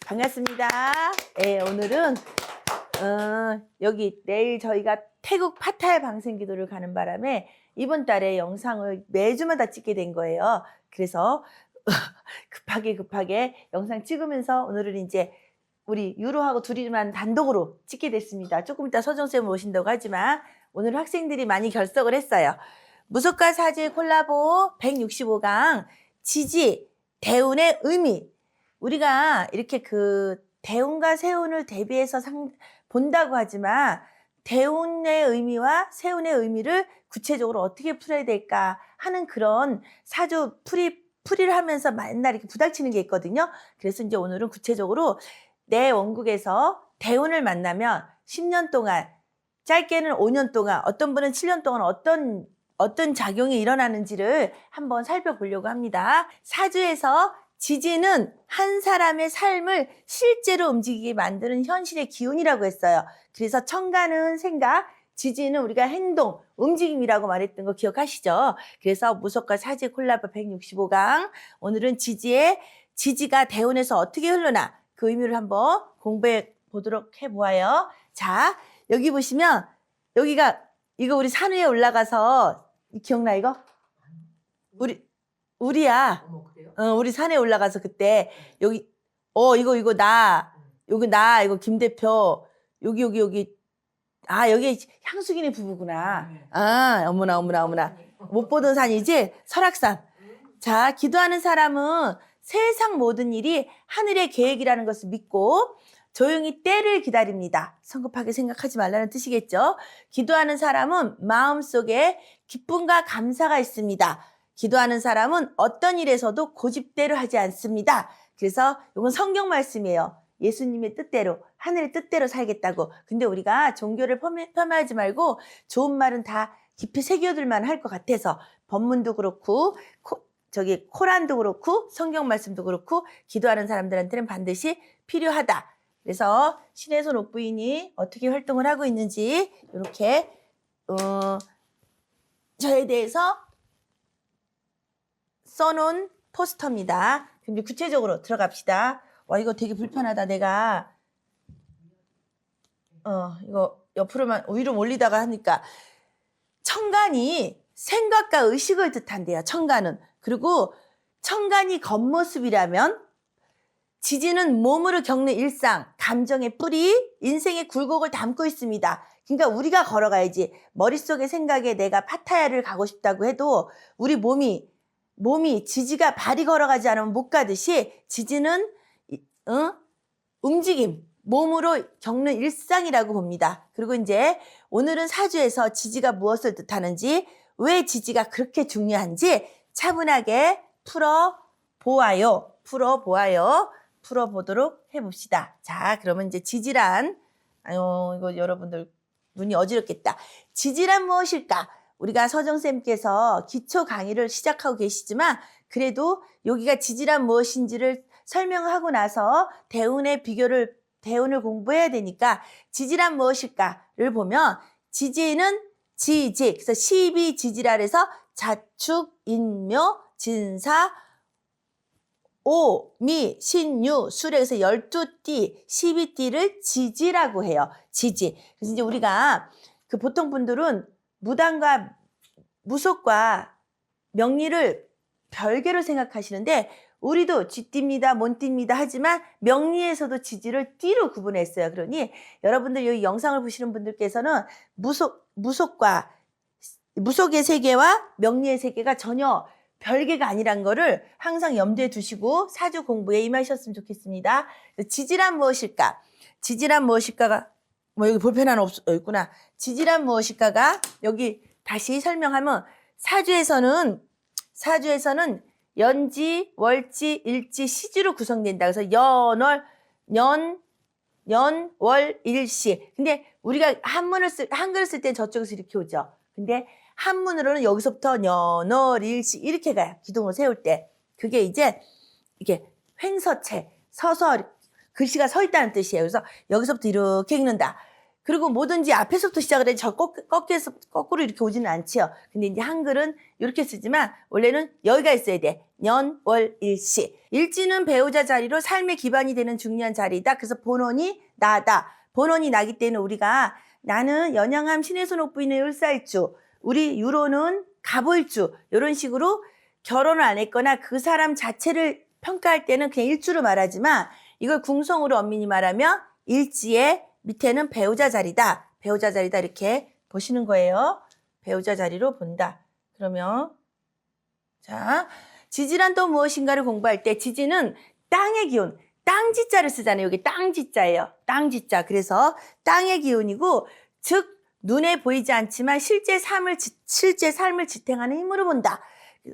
반갑습니다. 예, 오늘은 여기 내일 저희가 태국 파타야 방생기도를 가는 바람에 이번 달에 영상을 매주마다 찍게 된 거예요. 그래서 급하게 영상 찍으면서 오늘은 이제 우리 유로하고 둘이만 단독으로 찍게 됐습니다. 조금 이따 서정쌤 오신다고 하지만 오늘 학생들이 많이 결석을 했어요. 무속과 사주 콜라보 165강 지지, 대운의 의미. 우리가 이렇게 대운과 세운을 대비해서 본다고 하지만 대운의 의미와 세운의 의미를 구체적으로 어떻게 풀어야 될까 하는 그런 사주 풀이를 하면서 맨날 이렇게 부닥치는 게 있거든요. 그래서 이제 오늘은 구체적으로 내 원국에서 대운을 만나면 10년 동안, 짧게는 5년 동안, 어떤 분은 7년 동안 어떤 작용이 일어나는지를 한번 살펴보려고 합니다. 사주에서 지지는 한 사람의 삶을 실제로 움직이게 만드는 현실의 기운이라고 했어요. 그래서 천간은 생각, 지지는 우리가 행동, 움직임이라고 말했던 거 기억하시죠? 그래서 무속과 사지 콜라보 165강, 오늘은 지지가 대운에서 어떻게 흐르나 그 의미를 한번 공부해 보도록 해보아요. 자, 여기 보시면 이거 우리 산 위에 올라가서 기억나 이거? 우리야. 어머, 그래요? 우리 산에 올라가서 그때 여기 이거 이거 김 대표 여기 여기 향수기네 부부구나. 아, 어머나 못 보던 산이지? 설악산. 자, 기도하는 사람은 세상 모든 일이 하늘의 계획이라는 것을 믿고 조용히 때를 기다립니다. 성급하게 생각하지 말라는 뜻이겠죠. 기도하는 사람은 마음속에 기쁨과 감사가 있습니다. 기도하는 사람은 어떤 일에서도 고집대로 하지 않습니다. 그래서 이건 성경 말씀이에요. 예수님의 뜻대로, 하늘의 뜻대로 살겠다고. 근데 우리가 종교를 폄하하지 말고 좋은 말은 다 깊이 새겨둘만 할 것 같아서 법문도 그렇고 코란도 그렇고 성경 말씀도 그렇고 기도하는 사람들한테는 반드시 필요하다. 그래서 신의 손 옥부인이 어떻게 활동을 하고 있는지 이렇게 저에 대해서 써놓은 포스터입니다. 그럼 이제 구체적으로 들어갑시다. 와, 이거 되게 불편하다. 내가 이거 옆으로만 위로 올리다가 하니까 천간이 생각과 의식을 뜻한대요. 천간은. 그리고 천간이 겉모습이라면 지지는 몸으로 겪는 일상, 감정의 뿌리, 인생의 굴곡을 담고 있습니다. 그러니까 우리가 걸어가야지. 머릿속의 생각에 내가 파타야를 가고 싶다고 해도 우리 몸이 지지가 발이 걸어가지 않으면 못 가듯이 지지는 움직임, 몸으로 겪는 일상이라고 봅니다. 그리고 이제 오늘은 사주에서 지지가 무엇을 뜻하는지, 왜 지지가 그렇게 중요한지 차분하게 풀어보도록 해봅시다. 자, 그러면 이제 지지란, 이거 여러분들 눈이 어지럽겠다. 지지란 무엇일까? 우리가 서정쌤께서 기초 강의를 시작하고 계시지만 그래도 여기가 지지란 무엇인지를 설명하고 나서 대운을 공부해야 되니까 지지란 무엇일까를 보면 지지는 지지, 그래서 시비지지라 해서 자축, 인묘, 진사, 오, 미, 신유, 수레, 그래서 12띠, 12띠를 지지라고 해요. 지지. 그래서 이제 우리가 보통 분들은 무당과 무속과 명리를 별개로 생각하시는데 우리도 쥐띠입니다, 몬띠입니다 하지만 명리에서도 지지를 띠로 구분했어요. 그러니 여러분들 여기 영상을 보시는 분들께서는 무속의 세계와 명리의 세계가 전혀 별개가 아니란 거를 항상 염두에 두시고 사주 공부에 임하셨으면 좋겠습니다. 지지란 무엇일까? 지지란 무엇일까가 여기 볼펜 하나 있구나. 지지란 무엇일까가 여기 다시 설명하면 사주에서는 연지, 월지, 일지, 시주로 구성된다. 그래서 연, 월, 일시. 근데 우리가 한글을 쓸 때 저쪽에서 이렇게 오죠. 근데 한문으로는 여기서부터 연, 월, 일시 이렇게 가요. 기둥을 세울 때. 그게 이제 이게 횡서체, 서서 글씨가 서 있다는 뜻이에요. 그래서 여기서부터 이렇게 읽는다. 그리고 뭐든지 앞에서부터 시작을 해. 저 꺾여서 거꾸로 이렇게 오지는 않지요. 근데 이제 한글은 이렇게 쓰지만 원래는 여기가 있어야 돼. 년, 월, 일시. 일지는 배우자 자리로 삶의 기반이 되는 중요한 자리이다. 그래서 본원이 나다. 본원이 나기 때문에 우리가 나는 연양함 신해손 옥부인의 을사일주, 우리 유로는 갑을주 이런 식으로 결혼을 안 했거나 그 사람 자체를 평가할 때는 그냥 일주로 말하지만 이걸 궁성으로 엄밀히 말하면 일지의 밑에는 배우자 자리다. 배우자 자리다 이렇게 보시는 거예요. 배우자 자리로 본다. 그러면 자, 지지란 또 무엇인가를 공부할 때 지지는 땅의 기운, 땅지자를 쓰잖아요. 여기 땅지자예요. 땅지자. 그래서 땅의 기운이고 즉 눈에 보이지 않지만 실제 삶을 지탱하는 힘으로 본다.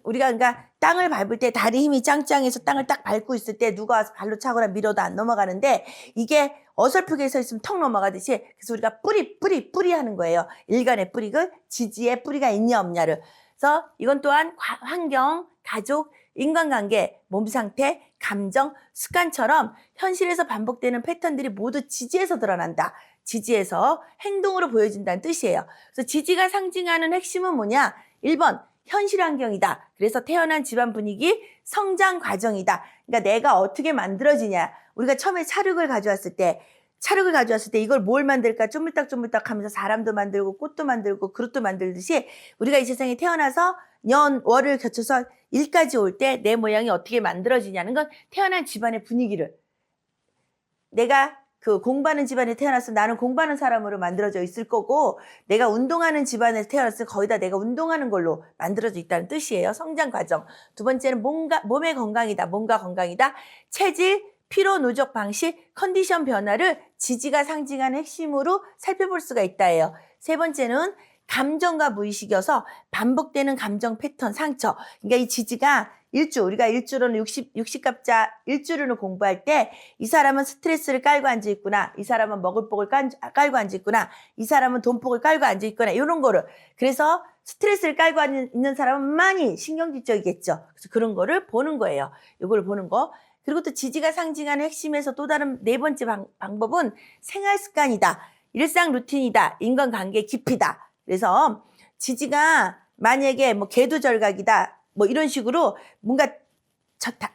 우리가 그러니까 땅을 밟을 때 다리 힘이 짱짱해서 땅을 딱 밟고 있을 때 누가 와서 발로 차거나 밀어도 안 넘어가는데 이게 어설프게 서 있으면 턱 넘어가듯이 그래서 우리가 뿌리 하는 거예요. 일간의 뿌리를 지지의 뿌리가 있냐 없냐를. 그래서 이건 또한 환경, 가족, 인간관계, 몸 상태, 감정, 습관처럼 현실에서 반복되는 패턴들이 모두 지지에서 드러난다. 지지에서 행동으로 보여진다는 뜻이에요. 그래서 지지가 상징하는 핵심은 뭐냐? 1번 현실 환경이다. 그래서 태어난 집안 분위기, 성장 과정이다. 그러니까 내가 어떻게 만들어지냐. 우리가 처음에 찰흙을 가져왔을 때 이걸 뭘 만들까 쪼물딱쪼물딱 하면서 사람도 만들고 꽃도 만들고 그릇도 만들듯이 우리가 이 세상에 태어나서 년, 월을 거쳐서 일까지 올 때 내 모양이 어떻게 만들어지냐는 건 태어난 집안의 분위기를 내가 그 공부하는 집안에 태어나서 나는 공부하는 사람으로 만들어져 있을 거고 내가 운동하는 집안에서 태어났을 거의 다 내가 운동하는 걸로 만들어져 있다는 뜻이에요. 성장 과정. 두 번째는 몸의 건강이다. 몸과 건강이다. 체질, 피로 누적 방식, 컨디션 변화를 지지가 상징하는 핵심으로 살펴볼 수가 있다예요. 세 번째는 감정과 무의식이어서 반복되는 감정 패턴, 상처. 그러니까 이 지지가 우리가 일주로는 60갑자 일주로는 공부할 때 이 사람은 스트레스를 깔고 앉아있구나. 이 사람은 먹을 복을 깔고 앉아있구나. 이 사람은 돈복을 깔고 앉아있구나. 이런 거를. 그래서 스트레스를 깔고 있는 사람은 많이 신경질적이겠죠. 그래서 그런 거를 보는 거예요. 이걸 보는 거. 그리고 또 지지가 상징하는 핵심에서 또 다른 네 번째 방법은 생활 습관이다. 일상 루틴이다. 인간관계 깊이다. 그래서 지지가 만약에 뭐 개두절각이다. 뭐 이런 식으로 뭔가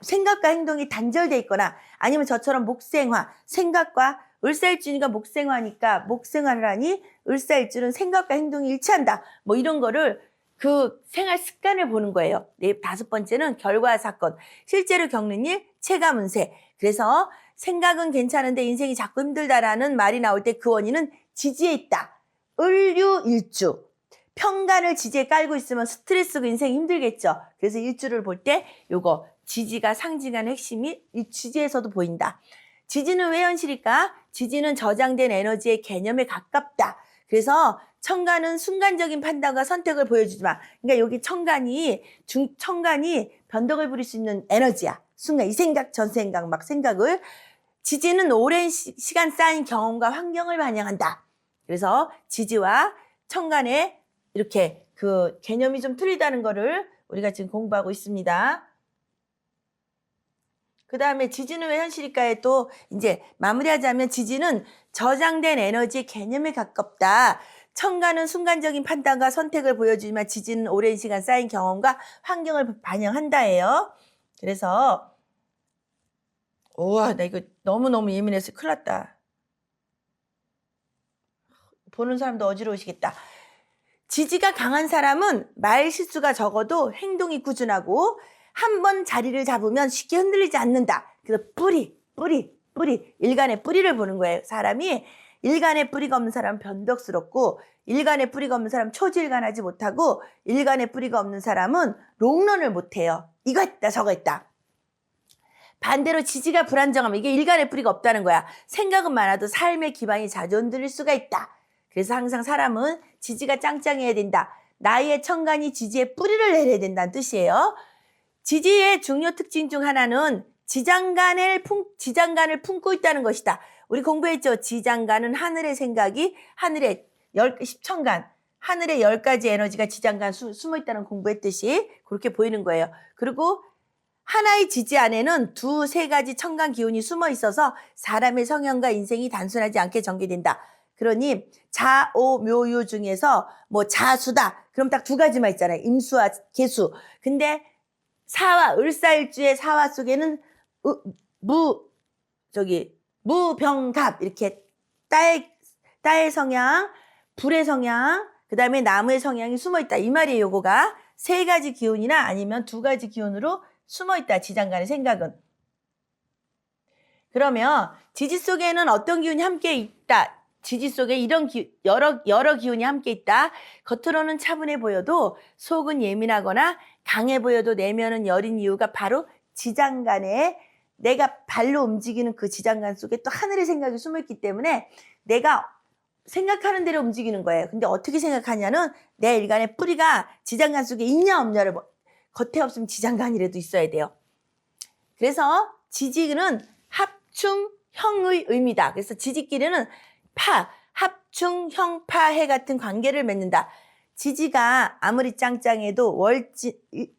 생각과 행동이 단절돼 있거나 아니면 저처럼 목생화, 생각과 을사일주니까 목생화니까 목생화를 하니 을사일주는 생각과 행동이 일치한다. 뭐 이런 거를 그 생활 습관을 보는 거예요. 다섯 번째는 결과 사건, 실제로 겪는 일, 체감 운세. 그래서 생각은 괜찮은데 인생이 자꾸 힘들다라는 말이 나올 때 그 원인은 지지에 있다. 을유일주. 평간을 지지에 깔고 있으면 스트레스고 인생이 힘들겠죠. 그래서 일주를 볼 때 요거 지지가 상징하는 핵심이 이 지지에서도 보인다. 지지는 왜 현실일까? 지지는 저장된 에너지의 개념에 가깝다. 그래서 천간은 순간적인 판단과 선택을 보여주지만 그러니까 여기 천간이 변덕을 부릴 수 있는 에너지야. 순간 이 생각 전 생각 막 생각을 지지는 오랜 시간 쌓인 경험과 환경을 반영한다. 그래서 지지와 천간의 이렇게 그 개념이 좀 틀리다는 거를 우리가 지금 공부하고 있습니다. 그 다음에 지지는 왜 현실일까에 또 이제 마무리하자면 지지는 저장된 에너지의 개념에 가깝다. 천간은 순간적인 판단과 선택을 보여주지만 지지는 오랜 시간 쌓인 경험과 환경을 반영한다예요. 그래서 우와 나 이거 너무너무 예민해서 큰일 났다. 보는 사람도 어지러우시겠다. 지지가 강한 사람은 말 실수가 적어도 행동이 꾸준하고 한 번 자리를 잡으면 쉽게 흔들리지 않는다. 그래서 뿌리. 일간의 뿌리를 보는 거예요. 사람이 일간의 뿌리가 없는 사람은 변덕스럽고 일간의 뿌리가 없는 사람은 초질간하지 못하고 일간의 뿌리가 없는 사람은 롱런을 못해요. 이거 했다 저거 했다. 반대로 지지가 불안정하면 이게 일간의 뿌리가 없다는 거야. 생각은 많아도 삶의 기반이 자주 흔들릴 수가 있다. 그래서 항상 사람은 지지가 짱짱해야 된다. 나의 천간이 지지의 뿌리를 내려야 된다는 뜻이에요. 지지의 중요 특징 중 하나는 지장간을 품고 있다는 것이다. 우리 공부했죠. 지장간은 하늘의 생각이 하늘의 십천간, 하늘의 10가지 에너지가 지장간 숨어 있다는 공부했듯이 그렇게 보이는 거예요. 그리고 하나의 지지 안에는 2, 3가지 천간 기운이 숨어 있어서 사람의 성향과 인생이 단순하지 않게 전개된다. 그러니 자오묘유 중에서 뭐 자수다. 그럼 딱 두 가지만 있잖아요. 임수와 개수. 근데 사화, 을사일주의 사화 속에는 무병갑 이렇게 딸의 성향, 불의 성향, 그 다음에 나무의 성향이 숨어있다. 이 말이에요. 요거가 세 가지 기운이나 아니면 두 가지 기운으로 숨어있다. 지장간의 생각은. 그러면 지지 속에는 어떤 기운이 함께 있다. 지지 속에 이런 여러 기운이 함께 있다. 겉으로는 차분해 보여도 속은 예민하거나 강해 보여도 내면은 여린 이유가 바로 지장간에 내가 발로 움직이는 그 지장간 속에 또 하늘의 생각이 숨어있기 때문에 내가 생각하는 대로 움직이는 거예요. 근데 어떻게 생각하냐는 내 일간의 뿌리가 지장간 속에 있냐 없냐를 겉에 없으면 지장간이라도 있어야 돼요. 그래서 지지는 합충형의 의미다. 그래서 지지끼리는 합충형파해 같은 관계를 맺는다. 지지가 아무리 짱짱해도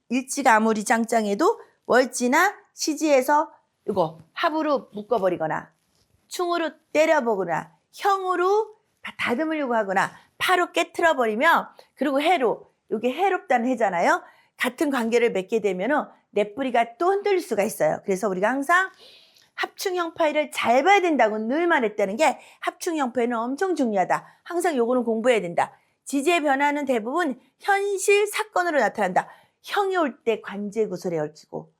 일지가 아무리 짱짱해도 월지나 시지에서 이거 합으로 묶어버리거나 충으로 때려보거나 형으로 다듬으려고 하거나 파로 깨트려버리면 그리고 해로 이게 해롭다는 해잖아요. 같은 관계를 맺게 되면은 내 뿌리가 또 흔들릴 수가 있어요. 그래서 우리가 항상 합충형파를 잘 봐야 된다고 늘 말했다는 게 합충형파는 엄청 중요하다. 항상 요거는 공부해야 된다. 지지의 변화는 대부분 현실 사건으로 나타난다. 형이 올 때 관제구설에 얽히고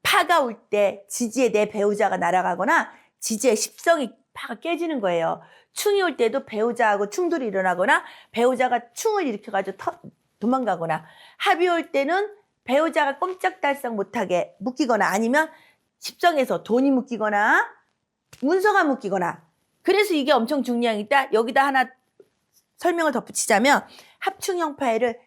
파가 올 때 지지에 내 배우자가 날아가거나 지지의 십성이 파가 깨지는 거예요. 충이 올 때도 배우자하고 충돌이 일어나거나 배우자가 충을 일으켜가지고 도망가거나 합이 올 때는 배우자가 꼼짝달싹 못하게 묶이거나 아니면 십성에서 돈이 묶이거나 문서가 묶이거나 그래서 이게 엄청 중요한 게 있다. 여기다 하나 설명을 덧붙이자면 합충형파해를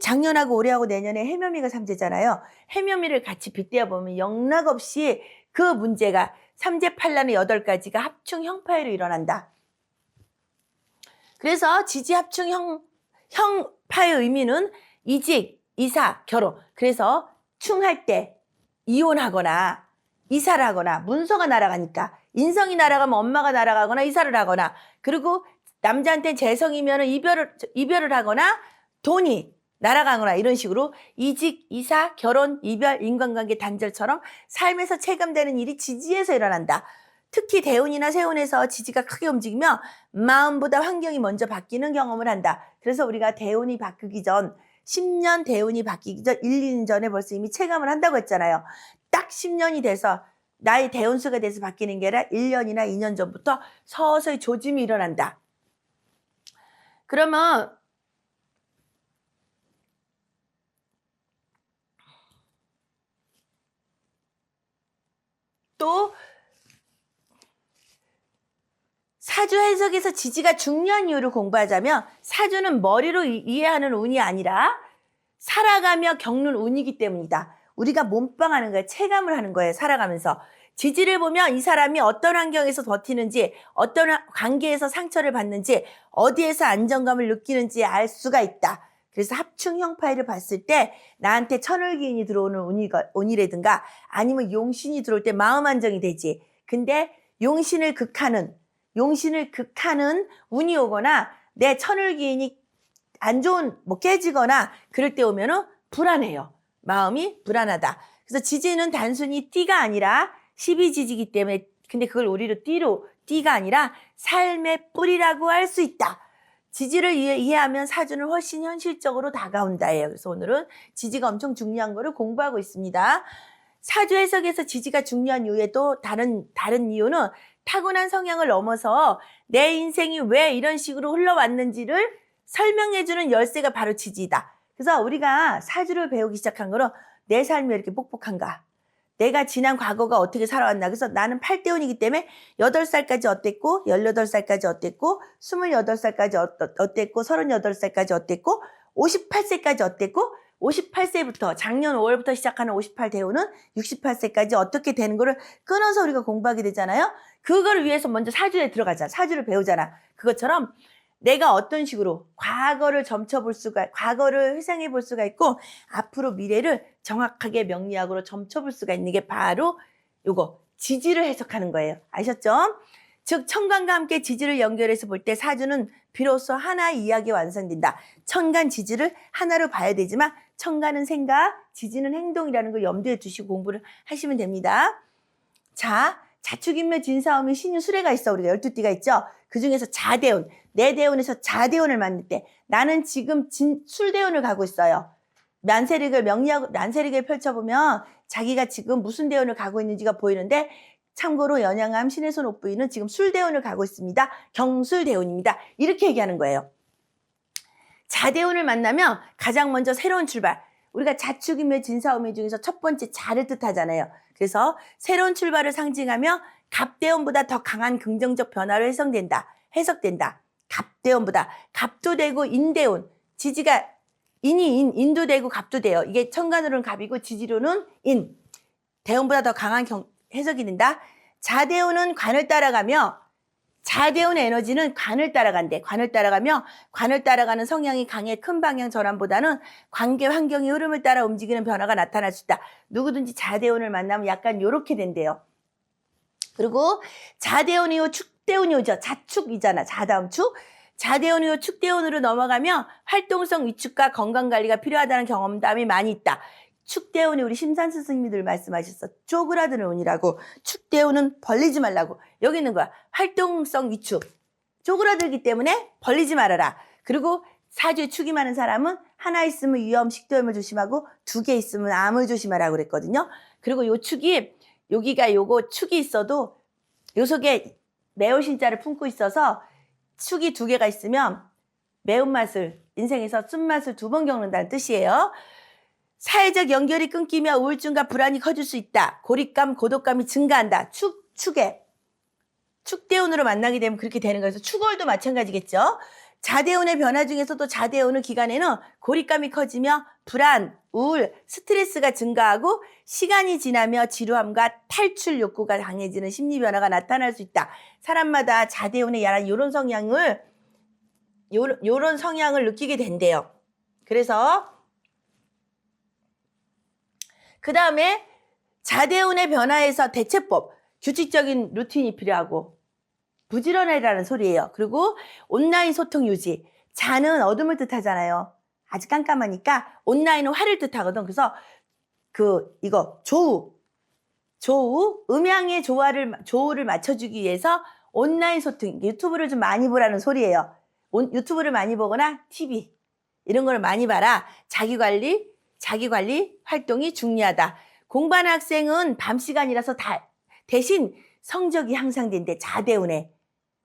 작년하고 올해하고 내년에 해묘미가 삼재잖아요. 해묘미를 같이 빗대어 보면 영락없이 그 문제가 삼재팔란의 8가지가 합충형파해로 일어난다. 그래서 지지합충형파의 의미는 이직, 이사, 결혼. 그래서 충할 때 이혼하거나 이사를 하거나 문서가 날아가니까 인성이 날아가면 엄마가 날아가거나 이사를 하거나 그리고 남자한테 재성이면 이별을 하거나 돈이 날아가거나 이런 식으로 이직, 이사, 결혼, 이별, 인간관계 단절처럼 삶에서 체감되는 일이 지지에서 일어난다. 특히 대운이나 세운에서 지지가 크게 움직이며 마음보다 환경이 먼저 바뀌는 경험을 한다. 그래서 우리가 대운이 바뀌기 전 10년 대운이 바뀌기 전 1, 2년 전에 벌써 이미 체감을 한다고 했잖아요. 딱 10년이 돼서 나의 대운수가 돼서 바뀌는 게 아니라 1년이나 2년 전부터 서서히 조짐이 일어난다. 그러면 또 사주 해석에서 지지가 중요한 이유를 공부하자면 사주는 머리로 이해하는 운이 아니라 살아가며 겪는 운이기 때문이다. 우리가 몸빵하는 거예요. 체감을 하는 거예요. 살아가면서. 지지를 보면 이 사람이 어떤 환경에서 버티는지 어떤 관계에서 상처를 받는지 어디에서 안정감을 느끼는지 알 수가 있다. 그래서 합충형파해를 봤을 때 나한테 천을기인이 들어오는 운이라든가 아니면 용신이 들어올 때 마음 안정이 되지. 근데 용신을 극하는 운이 오거나 내 천을기인이 안 좋은 깨지거나 그럴 때 오면은 불안해요. 마음이 불안하다. 그래서 지지는 단순히 띠가 아니라 12지지기 때문에 근데 그걸 우리로 띠가 아니라 삶의 뿌리라고 할 수 있다. 지지를 이해하면 사주는 훨씬 현실적으로 다가온다예요. 그래서 오늘은 지지가 엄청 중요한 거를 공부하고 있습니다. 사주 해석에서 지지가 중요한 이유에 또 다른 이유는 타고난 성향을 넘어서 내 인생이 왜 이런 식으로 흘러왔는지를 설명해주는 열쇠가 바로 지지다. 그래서 우리가 사주를 배우기 시작한 거는 내 삶이 왜 이렇게 뻑뻑한가? 내가 지난 과거가 어떻게 살아왔나? 그래서 나는 8대운이기 때문에 8살까지 어땠고 18살까지 어땠고 28살까지 어땠고 38살까지 어땠고 58세까지 어땠고 58세부터 작년 5월부터 시작하는 58대운은 68세까지 어떻게 되는 거를 끊어서 우리가 공부하게 되잖아요. 그거를 위해서 먼저 사주에 들어가잖아. 사주를 배우잖아. 그것처럼 내가 어떤 식으로 과거를 회상해 볼 수가 있고 앞으로 미래를 정확하게 명리학으로 점쳐볼 수가 있는 게 바로 요거 지지를 해석하는 거예요. 아셨죠? 즉 천간과 함께 지지를 연결해서 볼 때 사주는 비로소 하나의 이야기가 완성된다. 천간 지지를 하나로 봐야 되지만 천간은 생각, 지지는 행동이라는 걸 염두에 두시고 공부를 하시면 됩니다. 자, 자축인묘 진사오미 신유 수레가 있어. 우리가 12띠가 있죠. 그중에서 자대운, 내 대운에서 자대운을 만들 때 나는 지금 술대운을 가고 있어요. 만세력을 펼쳐보면 자기가 지금 무슨 대운을 가고 있는지가 보이는데 참고로 연양암 신의 손 옥부인은 지금 술대운을 가고 있습니다. 경술대운입니다. 이렇게 얘기하는 거예요. 자대운을 만나면 가장 먼저 새로운 출발. 우리가 자축인묘 진사오미 중에서 첫 번째 자를 뜻하잖아요. 그래서 새로운 출발을 상징하며 갑대운보다 더 강한 긍정적 변화로 해석된다. 갑대운보다. 갑도 되고 인대운. 지지가 인도 되고 갑도 돼요. 이게 천간으로는 갑이고 지지로는 인. 대운보다 더 강한 해석이 된다. 자대운은 관을 따라가며 자대운의 에너지는 관을 따라간대. 관을 따라가며 관을 따라가는 성향이 강해 큰 방향 전환보다는 관계 환경의 흐름을 따라 움직이는 변화가 나타날 수 있다. 누구든지 자대운을 만나면 약간 요렇게 된대요. 그리고 자대운 이후 축대운이 오죠. 자축이잖아. 자다음 축. 자대운 이후 축대운으로 넘어가면 활동성 위축과 건강관리가 필요하다는 경험담이 많이 있다. 축대운이 우리 심산수 스님들 말씀하셨어. 쪼그라드는 운이라고. 축대운은 벌리지 말라고. 여기 있는 거야. 활동성 위축. 쪼그라들기 때문에 벌리지 말아라. 그리고 사주에 축이 많은 사람은 하나 있으면 위험, 식도염을 조심하고 2개 있으면 암을 조심하라고 그랬거든요. 그리고 요 축이 여기가 요거 축이 있어도 요 속에 매우신자를 품고 있어서 축이 2개가 있으면 매운맛을 인생에서 쓴맛을 2번 겪는다는 뜻이에요. 사회적 연결이 끊기며 우울증과 불안이 커질 수 있다. 고립감, 고독감이 증가한다. 축대운으로 만나게 되면 그렇게 되는 거예요. 그래서 축월도 마찬가지겠죠. 자대운의 변화 중에서도 자대운의 기간에는 고립감이 커지며 불안, 우울, 스트레스가 증가하고 시간이 지나며 지루함과 탈출 욕구가 강해지는 심리 변화가 나타날 수 있다. 사람마다 자대운에 야란 이런 성향을 느끼게 된대요. 그래서 그 다음에 자대운의 변화에서 대체법, 규칙적인 루틴이 필요하고 부지런해라는 소리예요. 그리고 온라인 소통 유지. 자는 어둠을 뜻하잖아요. 아주 깜깜하니까 온라인은 화를 뜻하거든. 그래서 이거 조우, 음향의 조우를 맞춰주기 위해서 온라인 소통, 유튜브를 좀 많이 보라는 소리예요. 유튜브를 많이 보거나 TV 이런 걸 많이 봐라. 자기관리 활동이 중요하다. 공부하는 학생은 밤 시간이라서 대신 성적이 향상된대. 자대운에.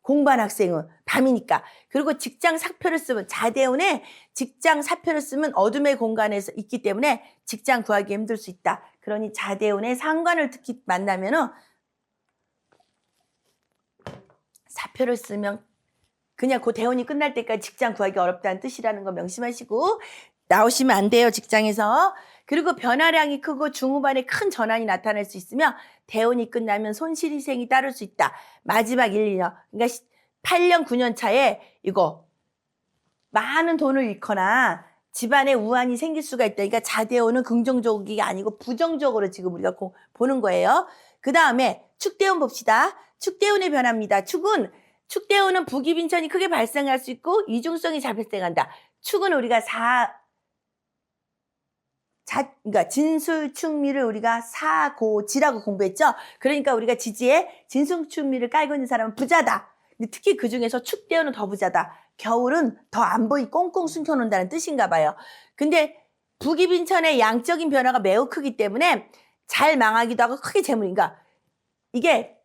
공부하는 학생은 밤이니까. 그리고 직장 사표를 쓰면 자대운에 직장 사표를 쓰면 어둠의 공간에서 있기 때문에 직장 구하기 힘들 수 있다. 그러니 자대운의 상관을 특히 만나면은 사표를 쓰면 그냥 그 대운이 끝날 때까지 직장 구하기 어렵다는 뜻이라는 거 명심하시고 나오시면 안 돼요. 직장에서. 그리고 변화량이 크고 중후반에 큰 전환이 나타날 수 있으며 대운이 끝나면 손실 희생이 따를 수 있다. 마지막 1, 2년. 그러니까 8년, 9년 차에 이거 많은 돈을 잃거나 집안에 우환이 생길 수가 있다. 그러니까 자대운은 긍정적이 아니고 부정적으로 지금 우리가 보는 거예요. 그 다음에 축대운 봅시다. 축대운의 변화입니다. 축대운은 부기빈천이 크게 발생할 수 있고 이중성이 잘 발생한다. 축은 우리가 그러니까 진술축미를 우리가 사고지라고 공부했죠. 그러니까 우리가 지지에 진술축미를 깔고 있는 사람은 부자다. 근데 특히 그 중에서 축대운은 더 부자다. 겨울은 더 안 보이 꽁꽁 숨겨놓는다는 뜻인가 봐요. 근데 부기빈천의 양적인 변화가 매우 크기 때문에 잘 망하기도 하고 크게 재물인가. 이게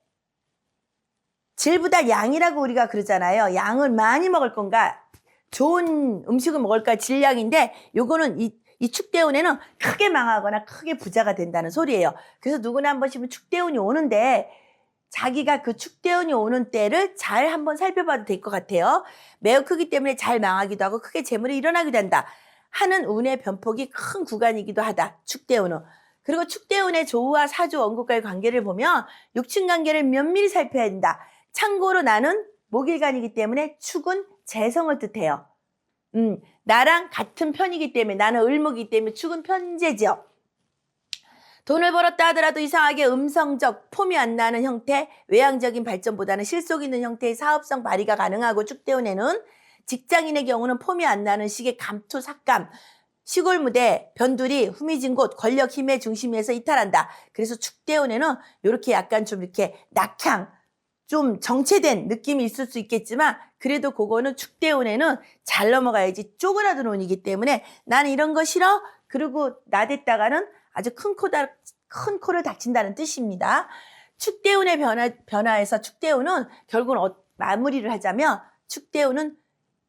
질보다 양이라고 우리가 그러잖아요. 양을 많이 먹을 건가 좋은 음식을 먹을까 질량인데 요거는 이 축대운에는 크게 망하거나 크게 부자가 된다는 소리예요. 그래서 누구나 한 번씩은 축대운이 오는데 자기가 그 축대운이 오는 때를 잘 한번 살펴봐도 될 것 같아요. 매우 크기 때문에 잘 망하기도 하고 크게 재물이 일어나기도 한다. 하는 운의 변폭이 큰 구간이기도 하다. 축대운은. 그리고 축대운의 조우와 사주 원국과의 관계를 보면 육친 관계를 면밀히 살펴야 된다. 참고로 나는 목일간이기 때문에 축은 재성을 뜻해요. 나랑 같은 편이기 때문에 나는 을목이기 때문에 축은 편재죠. 돈을 벌었다 하더라도 이상하게 음성적 폼이 안 나는 형태, 외향적인 발전보다는 실속 있는 형태의 사업성 발휘가 가능하고 축대운에는 직장인의 경우는 폼이 안 나는 식의 감투, 삭감, 시골 무대, 변두리, 후미진 곳, 권력 힘의 중심에서 이탈한다. 그래서 축대운에는 이렇게 약간 좀 이렇게 낙향, 좀 정체된 느낌이 있을 수 있겠지만 그래도 그거는 축대운에는 잘 넘어가야지 쪼그라든 운이기 때문에 나는 이런 거 싫어. 그리고 나댔다가는 아주 큰 코를 다친다는 뜻입니다. 축대운의 변화에서 축대운은 결국은 마무리를 하자면 축대운은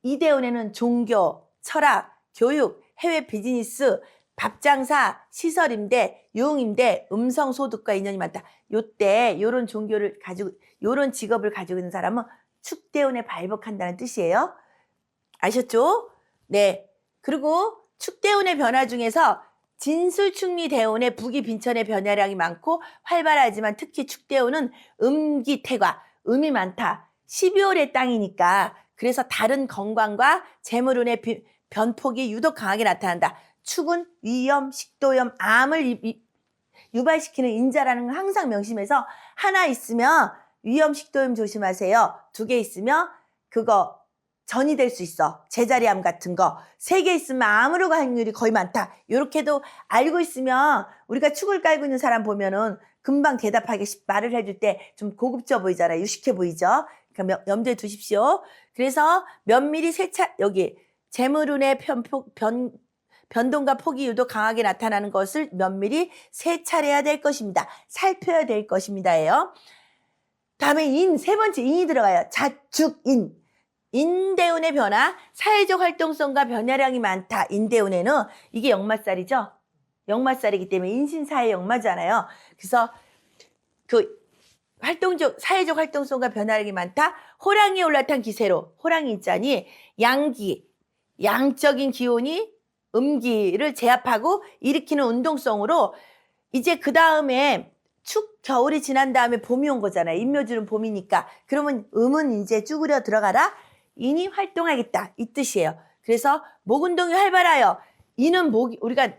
이대운에는 종교, 철학, 교육, 해외 비즈니스, 밥장사, 시설임대, 유흥임대, 음성소득과 인연이 많다. 요때 요런 종교를 가지고 요런 직업을 가지고 있는 사람은 축대운에 발복한다는 뜻이에요. 아셨죠? 네. 그리고 축대운의 변화 중에서 진술축미대운의 북위 빈천의 변화량이 많고 활발하지만 특히 축대운은 음기태과, 음이 많다. 12월의 땅이니까 그래서 다른 건강과 재물운의 변폭이 유독 강하게 나타난다. 축은 위염, 식도염, 암을 유발시키는 인자라는 걸 항상 명심해서 하나 있으면 위염, 식도염 조심하세요. 2개 있으면 그거 전이 될 수 있어. 제자리암 같은 거. 3개 있으면 암으로 갈 확률이 거의 많다. 이렇게도 알고 있으면 우리가 축을 깔고 있는 사람 보면은 금방 대답하기 말을 해줄 때 좀 고급져 보이잖아요. 유식해 보이죠. 그러니까 염두에 두십시오. 그래서 면밀히 여기 재물운의 변동과 폭이 유독 강하게 나타나는 것을 면밀히 세차례해야 될 것입니다. 살펴야 될 것입니다예요. 다음에 세 번째 인이 들어가요. 자축인. 인대운의 변화, 사회적 활동성과 변화량이 많다. 인대운에는 이게 역마살이죠. 역마살이기 때문에 인신사회 역마잖아요. 그래서 그 사회적 활동성과 변화량이 많다. 호랑이에 올라탄 기세로 호랑이 있자니 양적인 기운이 음기를 제압하고 일으키는 운동성으로 이제 그 다음에 축 겨울이 지난 다음에 봄이 온 거잖아요. 인묘주는 봄이니까. 그러면 음은 이제 쭈그려 들어가라. 인이 활동하겠다. 이 뜻이에요. 그래서 목운동이 활발하여 인은 우리가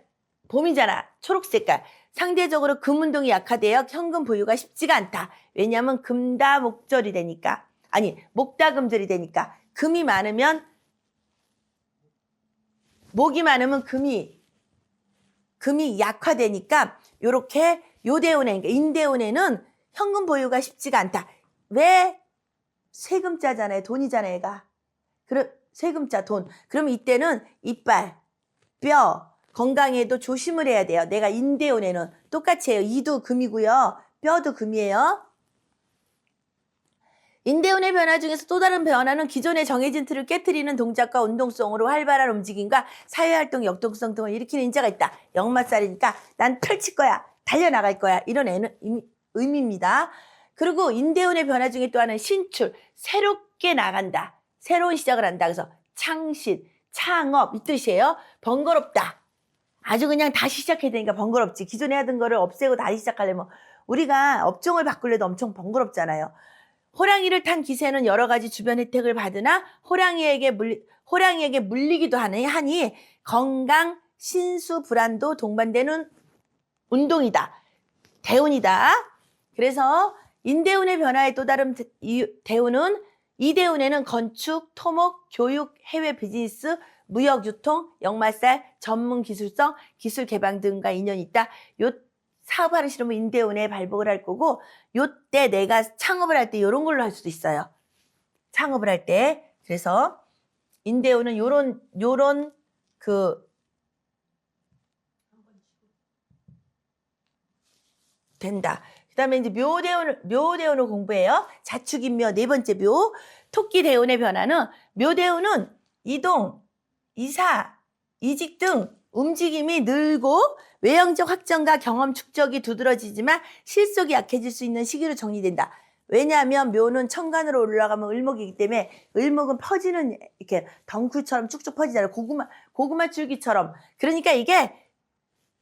봄이잖아. 초록색깔. 상대적으로 금운동이 약화되어 현금 보유가 쉽지가 않다. 왜냐하면 금다목절이 되니까. 아니 목다금절이 되니까. 금이 많으면 목이 많으면 금이 약화되니까 요렇게 요대운에, 그러니까 인대운에는 현금 보유가 쉽지가 않다. 왜? 세금자잖아요. 돈이잖아요, 얘가. 세금자, 돈. 그러면 이때는 이빨, 뼈, 건강에도 조심을 해야 돼요. 내가 인대운에는 똑같이 해요. 이도 금이고요. 뼈도 금이에요. 인대운의 변화 중에서 또 다른 변화는 기존의 정해진 틀을 깨트리는 동작과 운동성으로 활발한 움직임과 사회활동 역동성 등을 일으키는 인자가 있다. 역마살이니까 난 펼칠 거야. 달려나갈 거야. 이런 의미입니다. 그리고 인대운의 변화 중에 또 하나는 신출, 새롭게 나간다. 새로운 시작을 한다. 그래서 창신, 창업 이 뜻이에요. 번거롭다. 아주 그냥 다시 시작해야 되니까 번거롭지. 기존에 하던 거를 없애고 다시 시작하려면 우리가 업종을 바꾸려도 엄청 번거롭잖아요. 호랑이를 탄 기세는 여러 가지 주변 혜택을 받으나 호랑이에게 물리기도 하니 건강, 신수, 불안도 동반되는 운동이다. 대운이다. 그래서 인대운의 변화의 또 다른 대운은 이대운에는 건축, 토목, 교육, 해외 비즈니스, 무역, 유통, 역마살, 전문 기술성, 기술 개방 등과 인연이 있다. 요 사업하기 싫으면 인대운에 발복을 할 거고 요때 내가 창업을 할 때 이런 걸로 할 수도 있어요. 창업을 할 때. 그래서 인대운은 요런 된다. 그 다음에 이제 묘대운을 공부해요. 자축인묘 네 번째 묘. 토끼대운의 변화는 묘대운은 이동, 이사, 이직 등 움직임이 늘고 외형적 확정과 경험 축적이 두드러지지만 실속이 약해질 수 있는 시기로 정리된다. 왜냐하면 묘는 천간으로 올라가면 을목이기 때문에 을목은 퍼지는 이렇게 덩쿨처럼 쭉쭉 퍼지잖아요. 고구마 줄기처럼. 그러니까 이게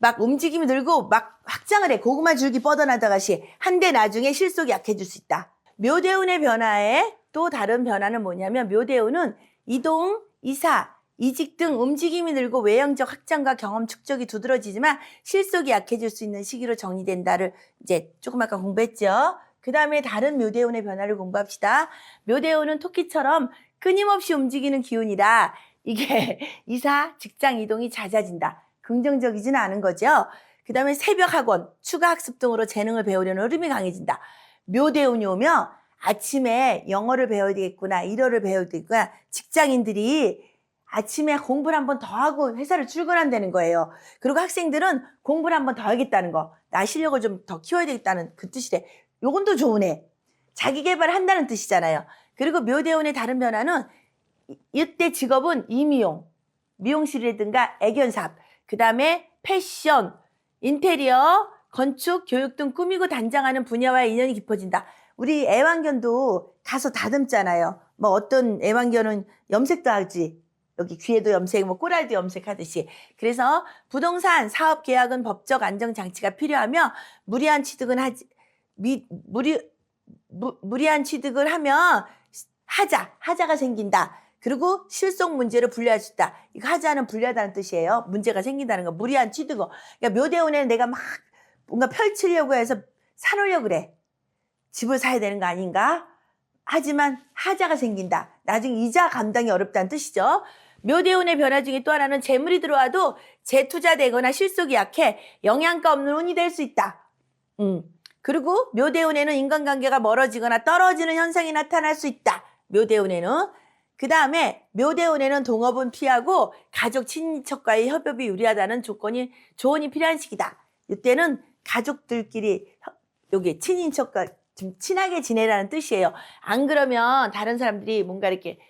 막 움직임이 늘고 막 확장을 해. 고구마 줄기 뻗어나다가시 한데 나중에 실속이 약해질 수 있다. 묘대운의 변화에 또 다른 변화는 뭐냐면 묘대운은 이동, 이사, 이직 등 움직임이 늘고 외형적 확장과 경험 축적이 두드러지지만 실속이 약해질 수 있는 시기로 정리된다를 이제 조금 아까 공부했죠. 그 다음에 다른 묘대운의 변화를 공부합시다. 묘대운은 토끼처럼 끊임없이 움직이는 기운이라 이게 이사, 직장 이동이 잦아진다. 긍정적이지는 않은 거죠. 그 다음에 새벽 학원, 추가 학습 등으로 재능을 배우려는 흐름이 강해진다. 묘대운이 오면 아침에 영어를 배워야 되겠구나, 일어를 배워야 되겠구나, 직장인들이 아침에 공부를 한 번 더 하고 회사를 출근한다는 거예요. 그리고 학생들은 공부를 한 번 더 하겠다는 거, 나 실력을 좀 더 키워야 되겠다는 그 뜻이래. 요건 또 좋으네. 자기 개발을 한다는 뜻이잖아요. 그리고 묘대운의 다른 변화는 이때 직업은 이미용, 미용실이라든가 애견삽, 그 다음에 패션, 인테리어, 건축, 교육 등 꾸미고 단장하는 분야와의 인연이 깊어진다. 우리 애완견도 가서 다듬잖아요. 뭐 어떤 애완견은 염색도 하지. 여기 귀에도 염색, 뭐 꼬라지도 염색하듯이. 그래서 부동산, 사업 계약은 법적 안정 장치가 필요하며 무리한 취득은 무리한 취득을 하면 하자가 생긴다. 그리고 실속 문제를 분리할 수 있다. 이거 하자는 분리하다는 뜻이에요. 문제가 생긴다는 거. 무리한 취득. 그러니까 묘대운에 내가 막 뭔가 펼치려고 해서 사놓으려고 그래. 집을 사야 되는 거 아닌가? 하지만 하자가 생긴다. 나중에 이자 감당이 어렵다는 뜻이죠. 묘대운의 변화 중에 또 하나는 재물이 들어와도 재투자되거나 실속이 약해 영양가 없는 운이 될 수 있다. 그리고 묘대운에는 인간관계가 멀어지거나 떨어지는 현상이 나타날 수 있다. 묘대운에는. 그 다음에 묘대운에는 동업은 피하고 가족 친인척과의 협업이 유리하다는 조언이 필요한 시기다. 이때는 가족들끼리 여기 친인척과 좀 친하게 지내라는 뜻이에요. 안 그러면 다른 사람들이 뭔가 이렇게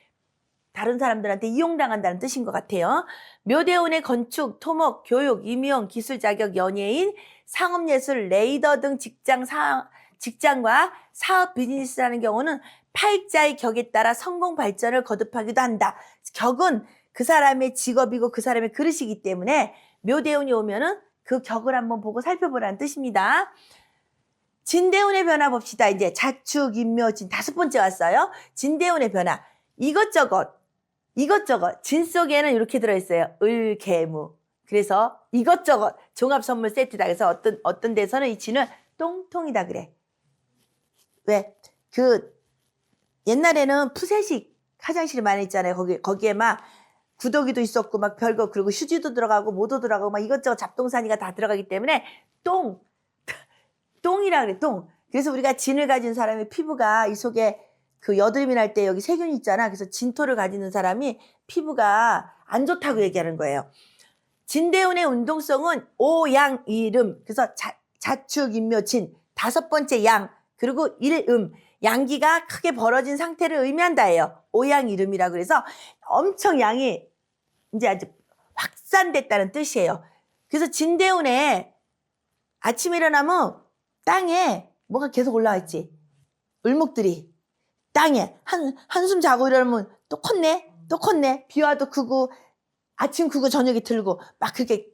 다른 사람들한테 이용당한다는 뜻인 것 같아요. 묘대운의 건축, 토목, 교육, 임용, 기술 자격, 연예인, 상업예술, 레이더 등 직장과 사업 비즈니스라는 경우는 팔자의 격에 따라 성공 발전을 거듭하기도 한다. 격은 그 사람의 직업이고 그 사람의 그릇이기 때문에 묘대운이 오면은 그 격을 한번 보고 살펴보라는 뜻입니다. 진대운의 변화 봅시다. 이제 자축, 인묘, 진 5번째 왔어요. 진대운의 변화. 이것저것. 진 속에는 이렇게 들어있어요. 을, 개무. 그래서 이것저것 종합 선물 세트다. 그래서 어떤 데서는 이 진을 똥통이다 그래. 왜? 옛날에는 푸세식 화장실이 많이 있잖아요. 거기에 막 구더기도 있었고 막 별거, 그리고 휴지도 들어가고 뭐도 들어가고 막 이것저것 잡동사니가 다 들어가기 때문에 똥이라 그래, 똥. 그래서 우리가 진을 가진 사람의 피부가 이 속에 그 여드름이 날 때 여기 세균이 있잖아. 그래서 진토를 가지는 사람이 피부가 안 좋다고 얘기하는 거예요. 진대운의 운동성은 오양 이름. 그래서 자축, 인묘, 진. 5번째 양. 그리고 일음. 양기가 크게 벌어진 상태를 의미한다예요. 오양 이름이라 그래서 엄청 양이 이제 아주 확산됐다는 뜻이에요. 그래서 진대운에 아침에 일어나면 땅에 뭐가 계속 올라와 있지. 을목들이 땅에 한숨 자고 일어나면 또 컸네. 비 와도 크고 아침 크고 저녁에 들고 막 그렇게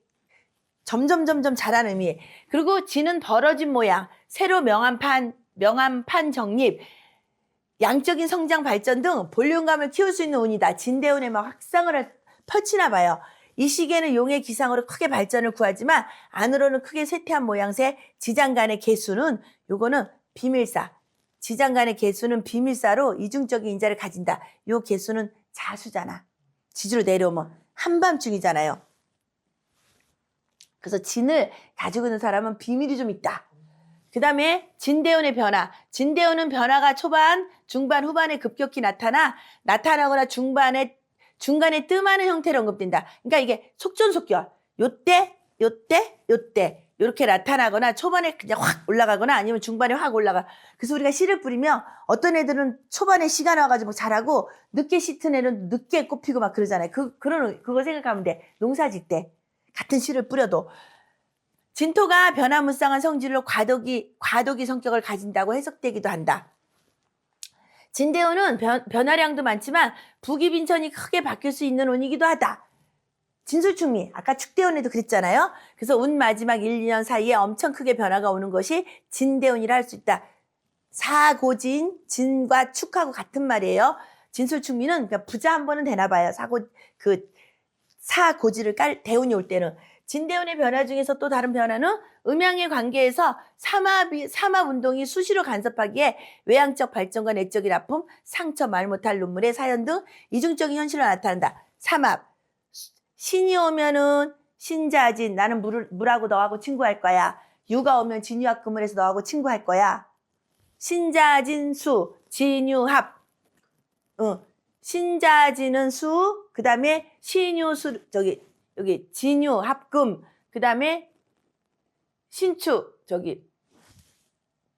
점점 자라는 의미. 그리고 진은 벌어진 모양, 새로 명한 판 정립, 양적인 성장 발전 등 볼륨감을 키울 수 있는 운이다. 진대운에 막 확장을 펼치나 봐요. 이 시기에는 용의 기상으로 크게 발전을 구하지만 안으로는 크게 쇠퇴한 모양새, 지장간의 개수는 요거는 비밀사. 지장간의 개수는 비밀사로 이중적인 인자를 가진다. 요 개수는 자수잖아. 지지로 내려오면 한밤중이잖아요. 그래서 진을 가지고 있는 사람은 비밀이 좀 있다. 그 다음에 진대운의 변화. 진대운은 변화가 초반, 중반, 후반에 급격히 나타나거나 중간에 뜸하는 형태로 언급된다. 그러니까 이게 속전속결. 요때 이렇게 나타나거나 초반에 그냥 확 올라가거나 아니면 중반에 확 올라가. 그래서 우리가 씨를 뿌리면 어떤 애들은 초반에 씨가 나와가지고 잘하고 늦게 씻은 애는 늦게 꽃피고 막 그러잖아요. 그거 생각하면 돼. 농사 짓 때. 같은 씨를 뿌려도. 진토가 변화무쌍한 성질로 과도기 성격을 가진다고 해석되기도 한다. 진대운은 변화량도 많지만 부기빈천이 크게 바뀔 수 있는 운이기도 하다. 진술충미, 아까 축대운에도 그랬잖아요. 그래서 운 마지막 1, 2년 사이에 엄청 크게 변화가 오는 것이 진대운이라 할 수 있다. 사고진, 진과 축하고 같은 말이에요. 진술충미는 그러니까 부자 한 번은 되나 봐요. 사고지를 대운이 올 때는. 진대운의 변화 중에서 또 다른 변화는 음양의 관계에서 삼합 운동이 수시로 간섭하기에 외향적 발전과 내적인 아픔, 상처, 말 못할 눈물의 사연 등 이중적인 현실로 나타난다. 삼합. 신이 오면은 신자진, 나는 물하고 너하고 친구할 거야. 유가 오면 진유합 금을 해서 너하고 친구할 거야. 신자진수, 진유합. 신자진은 수, 그 다음에 신유수, 여기 진유, 합금, 그 다음에 신추,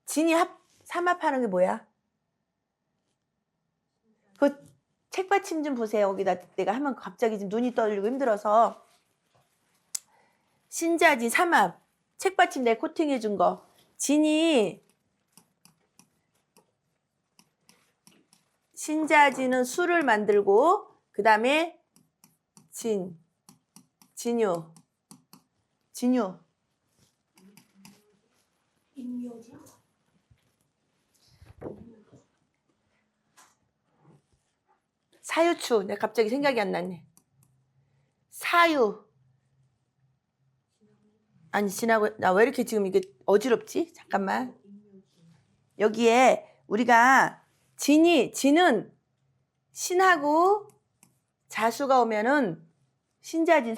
진이 삼합하는 게 뭐야? 그 책받침 좀 보세요. 거기다 내가 하면 갑자기 지금 눈이 떠지고 힘들어서. 신자진, 삼합, 책받침 내가 코팅해 준 거. 신자진은 수를 만들고, 그 다음에 진유. 사유추. 내가 갑자기 생각이 안 났네. 사유. 아니, 지나고, 나 왜 이렇게 지금 이게 어지럽지? 잠깐만. 여기에 우리가 진은 신하고 자수가 오면은 신자진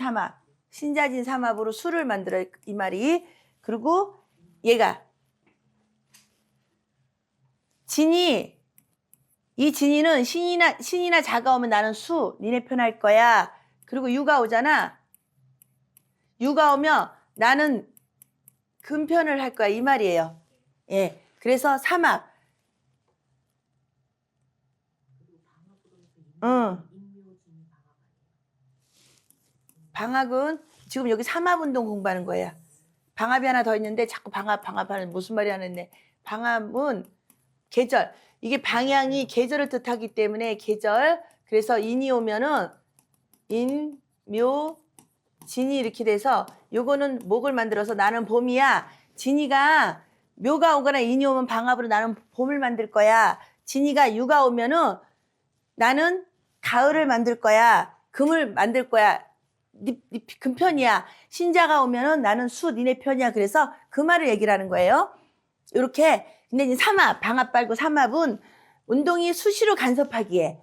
삼합으로 수를 만들어, 이 말이. 그리고 얘가 이 진이는 신이나 자가 오면 나는 수, 니네 편 할 거야. 그리고 유가 오잖아. 유가 오면 나는 금편을 할 거야, 이 말이에요. 예. 그래서 삼합. 방학은 지금 여기 삼합운동 공부하는 거예요. 방합이 하나 더 있는데 자꾸 방합하는 무슨 말이 하는데, 방합은 계절. 이게 방향이 계절을 뜻하기 때문에 계절. 그래서 인이 오면은 인, 묘, 진이 이렇게 돼서 요거는 목을 만들어서 나는 봄이야. 진이가 묘가 오거나 인이 오면 방합으로 나는 봄을 만들 거야. 진이가 유가 오면은 나는 가을을 만들 거야. 금을 만들 거야. 네 금편이야. 신자가 오면은 나는 수, 니네 편이야. 그래서 그 말을 얘기를 하는 거예요. 이렇게. 근데 이제 삼합, 방합 말고 삼합은 운동이 수시로 간섭하기에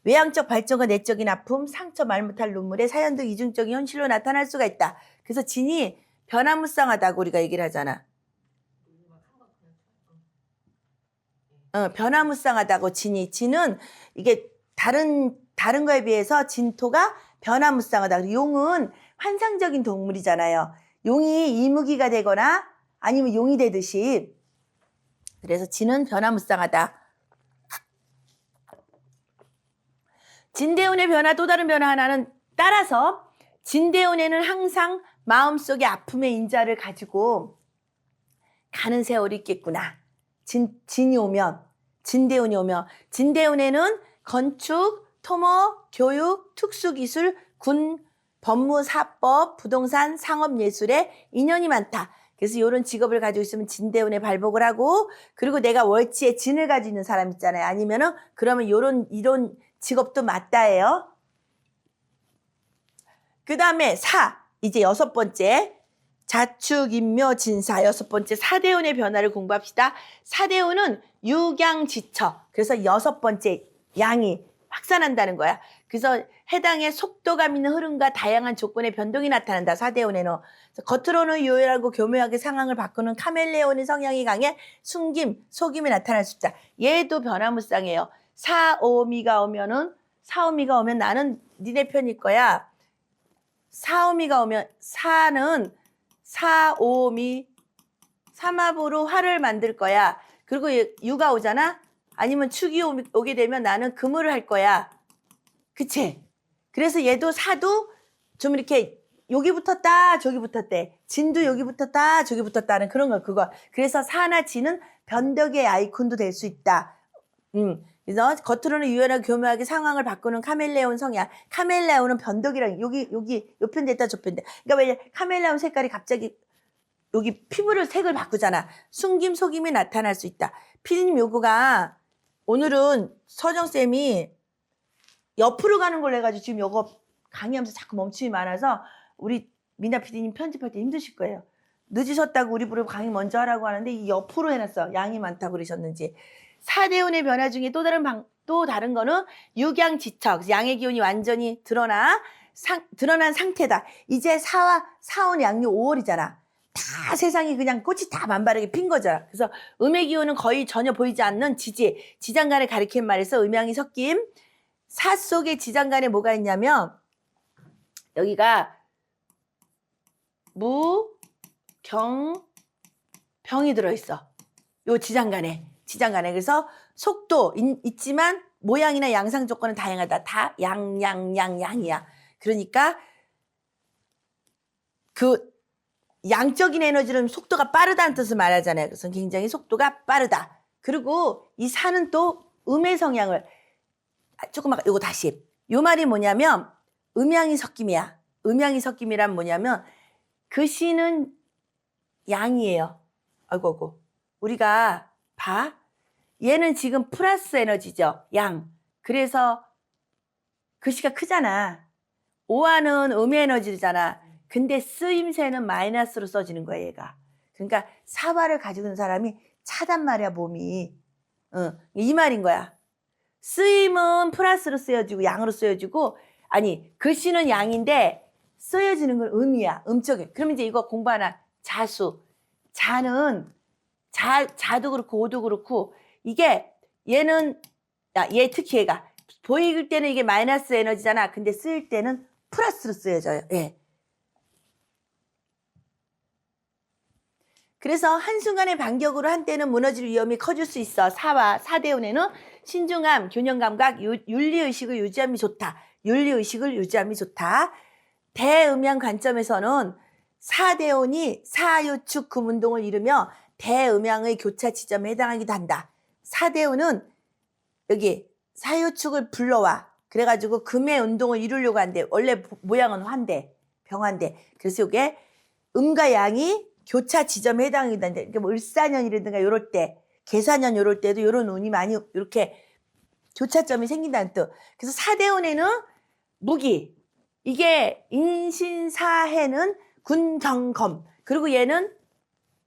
외향적 발전과 내적인 아픔, 상처, 말 못할 눈물의 사연 등 이중적인 현실로 나타날 수가 있다. 그래서 진이 변화무쌍하다고 우리가 얘기를 하잖아. 변화무쌍하다고 진은 이게 다른 거에 비해서 진토가 변화무쌍하다. 용은 환상적인 동물이잖아요. 용이 이무기가 되거나 아니면 용이 되듯이. 그래서 진은 변화무쌍하다. 진대운의 변화, 또 다른 변화 하나는 따라서 진대운에는 항상 마음속에 아픔의 인자를 가지고 가는 세월이 있겠구나. 진대운이 오면 진대운에는 건축, 토목, 교육, 특수기술, 군, 법무, 사법, 부동산, 상업, 예술에 인연이 많다. 그래서 이런 직업을 가지고 있으면 진대운에 발복을 하고, 그리고 내가 월지에 진을 가지고 있는 사람 있잖아요. 아니면은 그러면 이런 직업도 맞다예요. 그 다음에 이제 6번째 자축, 인묘, 진사. 6번째 사대운의 변화를 공부합시다. 사대운은 육양지처. 그래서 6번째 양이 확산한다는 거야. 그래서 해당의 속도감 있는 흐름과 다양한 조건의 변동이 나타난다. 사대운에는. 겉으로는 요열하고 교묘하게 상황을 바꾸는 카멜레온의 성향이 강해 숨김, 속임이 나타날 수 있다. 얘도 변화무쌍해요. 사오미가 오면 나는 니네 편일 거야. 사오미가 오면 사는 사오미 삼합으로 화를 만들 거야. 그리고 유가 오잖아. 아니면 축이 오게 되면 나는 금을 할 거야. 그치? 그래서 얘도 사도 좀 이렇게 여기 붙었다 저기 붙었대. 진도 여기 붙었다 저기 붙었다는 그런 거 그거. 그래서 사나 진은 변덕의 아이콘도 될 수 있다. 그래서 겉으로는 유연하게 교묘하게 상황을 바꾸는 카멜레온 성향. 카멜레온은 변덕이랑 여기 요 편 됐다 저 편 돼. 그러니까 왜 카멜레온 색깔이 갑자기 여기 피부를 색을 바꾸잖아. 숨김 속임이 나타날 수 있다. 피디님 요거가 오늘은 서정쌤이 옆으로 가는 걸로 해가지고 지금 요거 강의하면서 자꾸 멈춤이 많아서 우리 미나 PD님 편집할 때 힘드실 거예요. 늦으셨다고 우리 부르고 강의 먼저 하라고 하는데 이 옆으로 해놨어. 양이 많다고 그러셨는지. 사대운의 변화 중에 또 다른 거는 육양지척. 양의 기운이 완전히 드러난 상태다. 이제 사온 양력 5월이잖아. 다 세상이 그냥 꽃이 다 만발하게 핀 거잖아. 그래서 음의 기운은 거의 전혀 보이지 않는 지장간을 가리킨 말에서 음양이 섞임. 사 속에 지장간에 뭐가 있냐면 여기가 무, 경, 병이 들어있어. 요 지장간에. 그래서 속도 있지만 모양이나 양상 조건은 다양하다. 다 양이야. 그러니까 그 양적인 에너지는 속도가 빠르다는 뜻을 말하잖아요. 그래서 굉장히 속도가 빠르다. 그리고 이 사는 또 음의 성향을 조금 요거 다시. 요 말이 뭐냐면 음양이 섞임이야. 음양이 섞임이란 뭐냐면 그 시는 양이에요. 아이고. 우리가 봐. 얘는 지금 플러스 에너지죠. 양. 그래서 그 시가 크잖아. 오화는 음의 에너지잖아. 근데 쓰임새는 마이너스로 써지는 거야, 얘가. 그러니까 사화를 가지고 있는 사람이 차단 말이야, 몸이. 이 말인 거야. 쓰임은 플러스로 쓰여지고 양으로 쓰여지고 아니 글씨는 양인데 쓰여지는 건 음이야. 음적인. 그러면 이제 이거 공부 하나. 자수. 자는 자도 그렇고 오도 그렇고 이게 얘는 얘 특히 얘가 보일 때는 이게 마이너스 에너지잖아. 근데 쓰일 때는 플러스로 쓰여져요. 예. 그래서 한순간의 반격으로 한때는 무너질 위험이 커질 수 있어. 사대운에는 신중함, 균형감각, 윤리의식을 유지함이 좋다. 대음양 관점에서는 사대운이 사유축 금운동을 이루며 대음양의 교차 지점에 해당하기도 한다. 사대운은 여기 사유축을 불러와. 그래가지고 금의 운동을 이루려고 한대. 원래 모양은 환대, 병환대. 그래서 이게 음과 양이 교차 지점에 해당하기도 한대. 그러니까 뭐 을사년이라든가 요럴 때, 계사년 요럴 때도 요런 운이 많이 이렇게 교차점이 생긴다는 뜻. 그래서 사대운에는 무기. 이게 인신사해는 군경검. 그리고 얘는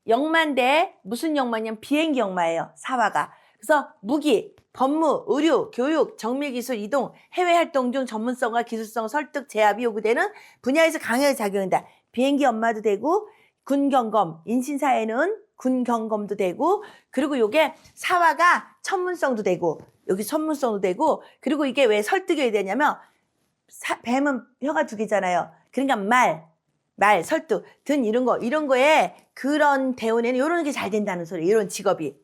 역마인데 무슨 역마냐면 비행기 역마예요. 사화가. 그래서 무기, 법무, 의료, 교육, 정밀기술, 이동, 해외활동 중 전문성과 기술성 설득, 제압이 요구되는 분야에서 강하게 작용한다. 비행기 역마도 되고 군경검, 인신사회는 군경검도 되고 그리고 요게 사화가 천문성도 되고 여기 천문성도 되고 그리고 이게 왜 설득이 왜 되냐면 뱀은 혀가 두 개잖아요. 그러니까 말, 설득, 든 이런 거에 그런 대운에는 이런 게 잘 된다는 소리. 이런 직업이.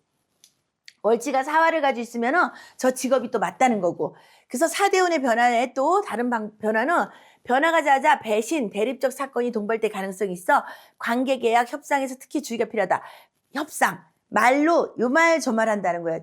월지가 사화를 가지고 있으면은 저 직업이 또 맞다는 거고. 그래서 사대운의 변화에 또 다른 변화는 변화가 잦아 배신, 대립적 사건이 동발될 가능성이 있어 관계 계약 협상에서 특히 주의가 필요하다. 협상, 말로 요 말 저 말 한다는 거야.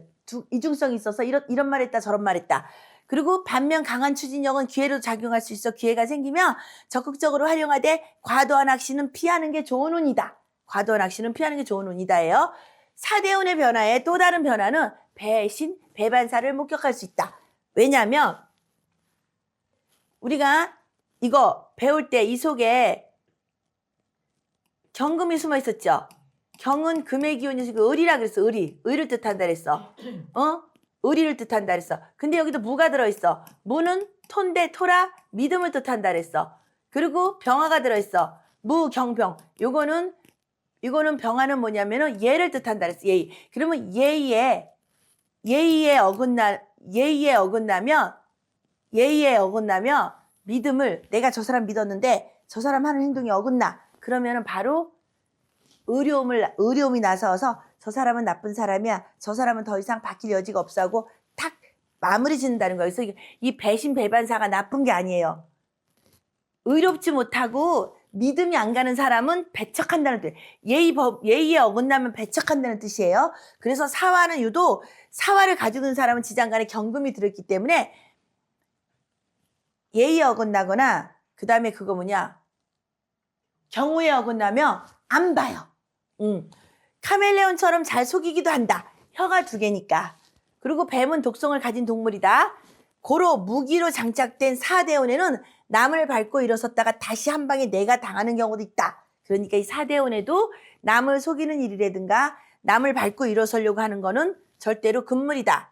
이중성이 있어서 이런 말 했다 저런 말 했다. 그리고 반면 강한 추진력은 기회로 작용할 수 있어 기회가 생기면 적극적으로 활용하되 과도한 낚시는 피하는 게 좋은 운이다. 과도한 낚시는 피하는 게 좋은 운이다예요. 사대운의 변화에 또 다른 변화는 배신, 배반사를 목격할 수 있다. 왜냐하면 우리가 이거 배울 때 이 속에 경금이 숨어 있었죠. 경은 금의 기운이 을이라 그랬어. 의를 뜻한다 그랬어. 의리를 뜻한다 그랬어. 근데 여기도 무가 들어있어. 무는 토인데 토라 믿음을 뜻한다 그랬어. 그리고 병화가 들어있어. 무, 경병. 이거는 병화는 뭐냐면은 예를 뜻한다 그랬어. 예의. 그러면 예의에 어긋나면 믿음을 내가 저 사람 믿었는데 저 사람 하는 행동이 어긋나. 그러면은 바로 의료움이 나서서 저 사람은 나쁜 사람이야. 저 사람은 더 이상 바뀔 여지가 없어 하고 탁 마무리 짓는다는 거예요. 그래서 이 배신 배반사가 나쁜 게 아니에요. 의롭지 못하고 믿음이 안 가는 사람은 배척한다는 뜻. 예의에 어긋나면 배척한다는 뜻이에요. 그래서 사화는 유독 사화를 가지고 있는 사람은 지장간에 경금이 들어있기 때문에 예의에 어긋나거나 그 다음에 그거 뭐냐 경우에 어긋나면 안 봐요. 카멜레온처럼 잘 속이기도 한다. 혀가 두 개니까. 그리고 뱀은 독성을 가진 동물이다. 고로 무기로 장착된 사대운에는 남을 밟고 일어섰다가 다시 한 방에 내가 당하는 경우도 있다. 그러니까 이 사대운에도 남을 속이는 일이라든가 남을 밟고 일어서려고 하는 거는 절대로 금물이다.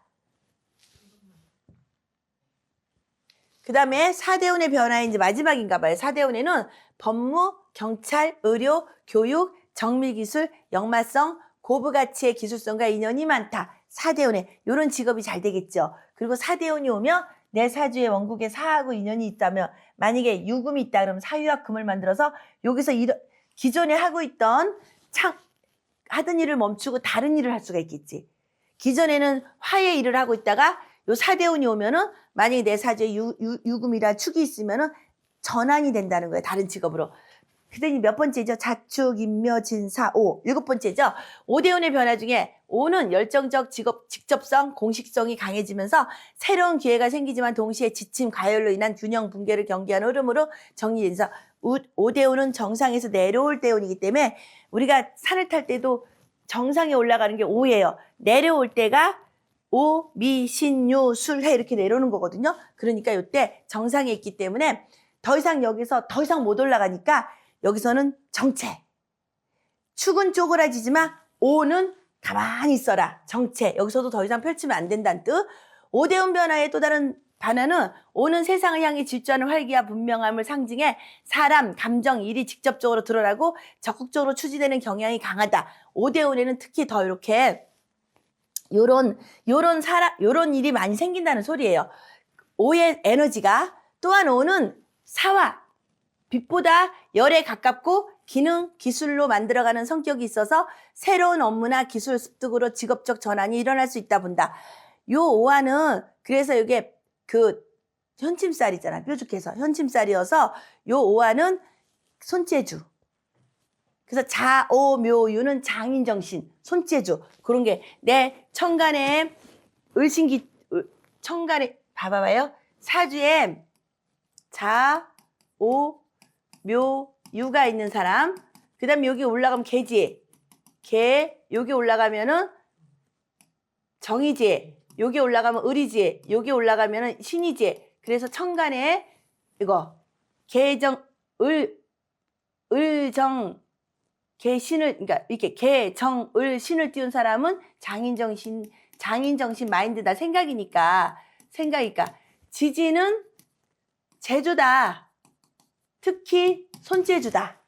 그 다음에 사대운의 변화의 이제 마지막인가 봐요. 사대운에는 법무, 경찰, 의료, 교육, 정밀기술, 역마성, 고부가치의 기술성과 인연이 많다. 사대운에 이런 직업이 잘 되겠죠. 그리고 사대운이 오면 내 사주에 원국에 사하고 인연이 있다면 만약에 유금이 있다 그러면 사유와 금을 만들어서 여기서 기존에 하고 있던 하던 일을 멈추고 다른 일을 할 수가 있겠지. 기존에는 화의 일을 하고 있다가 요 사대운이 오면은 만약에 내 사주에 유금이라 축이 있으면은 전환이 된다는 거예요. 다른 직업으로. 그다음에 몇 번째죠? 자축, 인묘, 진사, 오. 7번째죠. 오대운의 변화 중에 오는 열정적 직접성, 공식성이 강해지면서 새로운 기회가 생기지만 동시에 지침, 가열로 인한 균형 붕괴를 경계하는 흐름으로 정리돼서 오대운은 정상에서 내려올 대운이기 때문에 우리가 산을 탈 때도 정상에 올라가는 게 오예요. 내려올 때가 오, 미, 신, 유, 술, 해 이렇게 내려오는 거거든요. 그러니까 이때 정상에 있기 때문에 더 이상 여기서 더 이상 못 올라가니까 여기서는 정체. 축은 쪼그라지지만 오는 가만히 있어라. 정체. 여기서도 더 이상 펼치면 안 된다는 뜻. 오대운 변화의 또 다른 반화는 오는 세상을 향해 질주하는 활기와 분명함을 상징해 사람, 감정, 일이 직접적으로 드러나고 적극적으로 추진되는 경향이 강하다. 오대운에는 특히 더 이렇게 요런 일이 많이 생긴다는 소리예요. 오의 에너지가 또한 오는 사화, 빛보다 열에 가깝고 기능, 기술로 만들어가는 성격이 있어서 새로운 업무나 기술 습득으로 직업적 전환이 일어날 수 있다 본다. 요 오화는 그래서 이게 그 현침살이잖아. 뾰족해서 현침살이어서 요 오화는 손재주. 그래서 자오묘유는 장인정신, 손재주 그런 게 내 천간에 천간에 봐봐요. 사주에 자오묘유가 있는 사람. 그다음에 여기 올라가면 개지, 여기 올라가면은 정이지, 여기 올라가면 을이지, 여기 올라가면은 신이지. 그래서 천간에 이거 개정 을정 개신을, 그러니까 이렇게 개정을 신을 띄운 사람은 장인정신 마인드다. 생각이니까 지지는 재주다. 특히 손재주다.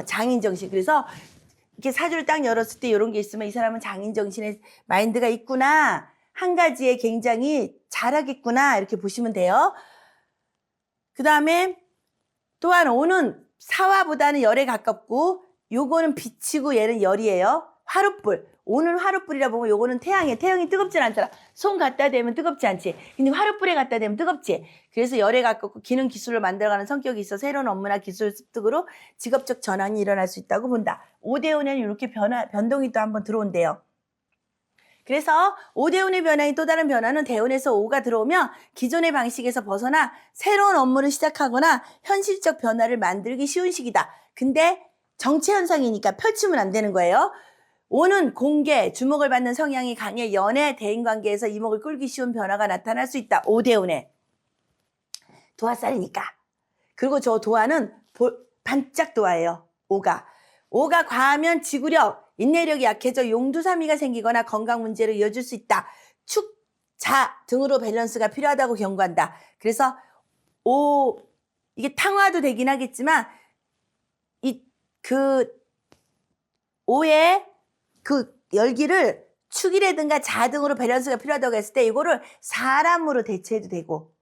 장인정신. 그래서 이렇게 사주를 딱 열었을 때 이런 게 있으면 이 사람은 장인정신의 마인드가 있구나. 한 가지에 굉장히 잘하겠구나. 이렇게 보시면 돼요. 그 다음에 또한 오는 사화보다는 열에 가깝고 요거는 빛이고 얘는 열이에요. 화룻불. 오는 화룻불이라 보면 요거는 태양이에요. 태양이 뜨겁진 않잖아. 손 갖다 대면 뜨겁지 않지. 근데 화룻불에 갖다 대면 뜨겁지. 그래서 열에 가깝고 기능 기술로 만들어가는 성격이 있어 새로운 업무나 기술 습득으로 직업적 전환이 일어날 수 있다고 본다. 오대운에는 이렇게 변동이 또 한번 들어온대요. 그래서 오대운의 변화인 또 다른 변화는 대운에서 오가 들어오면 기존의 방식에서 벗어나 새로운 업무를 시작하거나 현실적 변화를 만들기 쉬운 시기다. 근데 정체 현상이니까 펼치면 안 되는 거예요. 오는 공개, 주목을 받는 성향이 강해 연애, 대인관계에서 이목을 끌기 쉬운 변화가 나타날 수 있다. 오대운에. 도화살이니까. 그리고 저 도화는 반짝 도화예요. 오가 과하면 지구력, 인내력이 약해져 용두사미가 생기거나 건강 문제로 이어질 수 있다. 축, 자 등으로 밸런스가 필요하다고 경고한다. 그래서 이게 탕화도 되긴 하겠지만 오의 그 열기를 축이라든가 자 등으로 밸런스가 필요하다고 했을 때 이거를 사람으로 대체해도 되고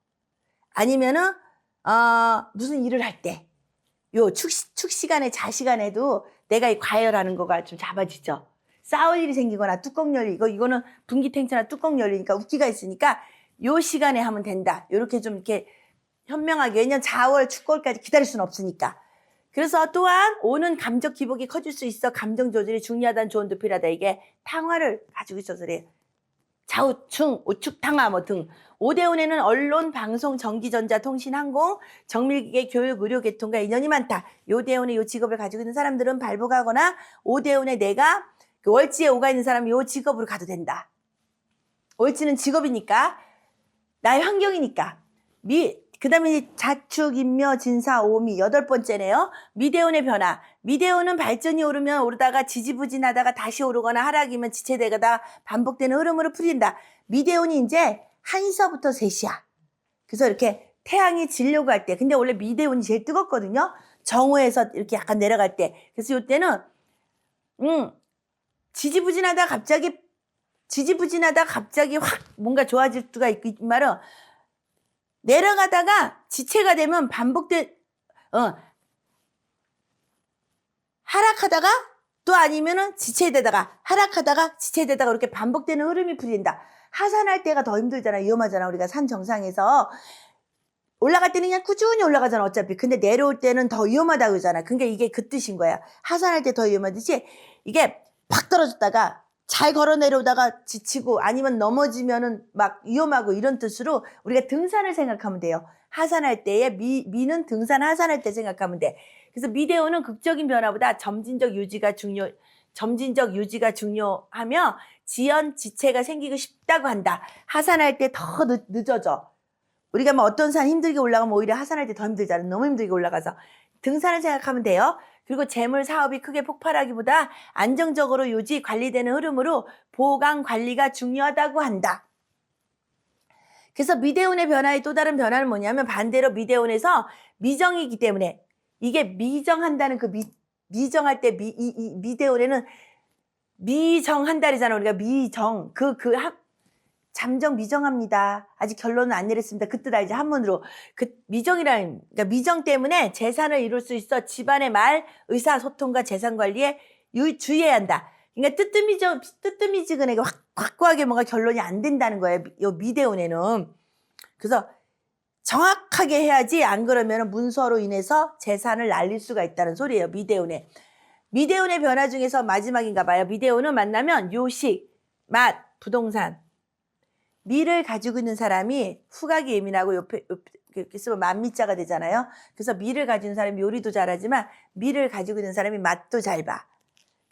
아니면은 무슨 일을 할 때 요 축 시간에 자 시간에도 내가 이 과열하는 거가 좀 잡아지죠. 싸울 일이 생기거나 뚜껑 열리 이거는 분기탱차나 뚜껑 열리니까 웃기가 있으니까 요 시간에 하면 된다. 요렇게 좀 이렇게 현명하게 왜냐면 자월 축월까지 기다릴 수는 없으니까. 그래서 또한 오는 감적 기복이 커질 수 있어 감정 조절이 중요하다는 조언도 필요하다. 이게 탕화를 가지고 있어서 그래요. 좌우충, 우축, 탕화 등. 오대운에는 언론, 방송, 전기, 전자, 통신, 항공, 정밀기계, 교육, 의료, 계통과 인연이 많다. 요대운의 요 직업을 가지고 있는 사람들은 발복하거나 오대운에 내가 월지에 오가 있는 사람이 요 직업으로 가도 된다. 월지는 직업이니까 나의 환경이니까 그 다음에 자축, 인묘, 진사, 오미 8번째네요. 미대운의 변화. 미대운은 발전이 오르면 오르다가 지지부진하다가 다시 오르거나 하락이면 지체되거나 반복되는 흐름으로 풀린다. 미대운이 이제 1시서부터 3시야. 그래서 이렇게 태양이 지려고 할 때, 근데 원래 미대운이 제일 뜨겁거든요. 정오에서 이렇게 약간 내려갈 때. 그래서 이때는 지지부진하다 갑자기 확 뭔가 좋아질 수가 있고, 이 말은 내려가다가 지체가 되면 하락하다가 또 아니면은 지체되다가 하락하다가 지체되다가 이렇게 반복되는 흐름이 풀린다. 하산할 때가 더 힘들잖아. 위험하잖아. 우리가 산 정상에서 올라갈 때는 그냥 꾸준히 올라가잖아. 어차피. 근데 내려올 때는 더 위험하다고 그러잖아. 그러니까 이게 그 뜻인 거야. 하산할 때 더 위험하듯이 이게 팍 떨어졌다가 잘 걸어 내려오다가 지치고 아니면 넘어지면은 막 위험하고 이런 뜻으로 우리가 등산을 생각하면 돼요. 하산할 때에 미는 등산 하산할 때 생각하면 돼. 그래서 미대운은 극적인 변화보다 점진적 유지가 중요하며 지연 지체가 생기고 싶다고 한다. 하산할 때 더 늦어져. 우리가 뭐 어떤 산 힘들게 올라가면 오히려 하산할 때 더 힘들잖아. 너무 힘들게 올라가서. 등산을 생각하면 돼요. 그리고 재물 사업이 크게 폭발하기보다 안정적으로 유지 관리되는 흐름으로 보강 관리가 중요하다고 한다. 그래서 미대운의 변화의 또 다른 변화는 뭐냐면 반대로 미대운에서 미정이기 때문에 이게 미정한다는 그 미정할 때 미대운에는 미정한달이잖아. 우리가 미정 잠정 미정합니다. 아직 결론은 안 내렸습니다. 그 뜻 알지? 한문으로. 그러니까 미정 때문에 재산을 이룰 수 있어 집안의 말, 의사소통과 재산 관리에 주의해야 한다. 그러니까 뜨뜨미지근하게 확고하게 뭔가 결론이 안 된다는 거예요. 요 미대운에는. 그래서 정확하게 해야지 안 그러면 문서로 인해서 재산을 날릴 수가 있다는 소리예요. 미대운에. 미대운의 변화 중에서 마지막인가 봐요. 미대운은 만나면 요식, 맛, 부동산. 미를 가지고 있는 사람이 후각이 예민하고 옆에 이렇게 쓰면 만미자가 되잖아요. 그래서 미를 가지고 있는 사람이 요리도 잘하지만 미를 가지고 있는 사람이 맛도 잘 봐.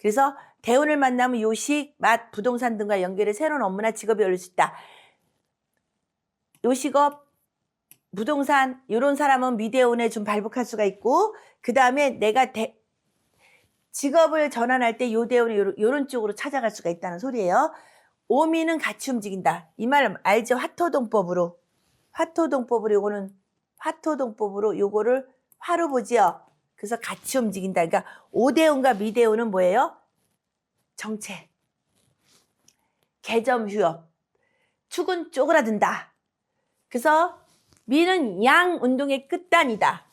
그래서 대운을 만나면 요식, 맛, 부동산 등과 연결해 새로운 업무나 직업이 열릴 수 있다. 요식업, 부동산 이런 사람은 미대운에 좀 발복할 수가 있고 그 다음에 내가 직업을 전환할 때 요 대운이 요런 쪽으로 찾아갈 수가 있다는 소리예요. 오미는 같이 움직인다. 이 말 알죠? 화토동법으로 요거를 화로 보지요. 그래서 같이 움직인다. 그러니까 오대운과 미대운은 뭐예요? 정체, 개점, 휴업, 축은 쪼그라든다. 그래서 미는 양 운동의 끝단이다.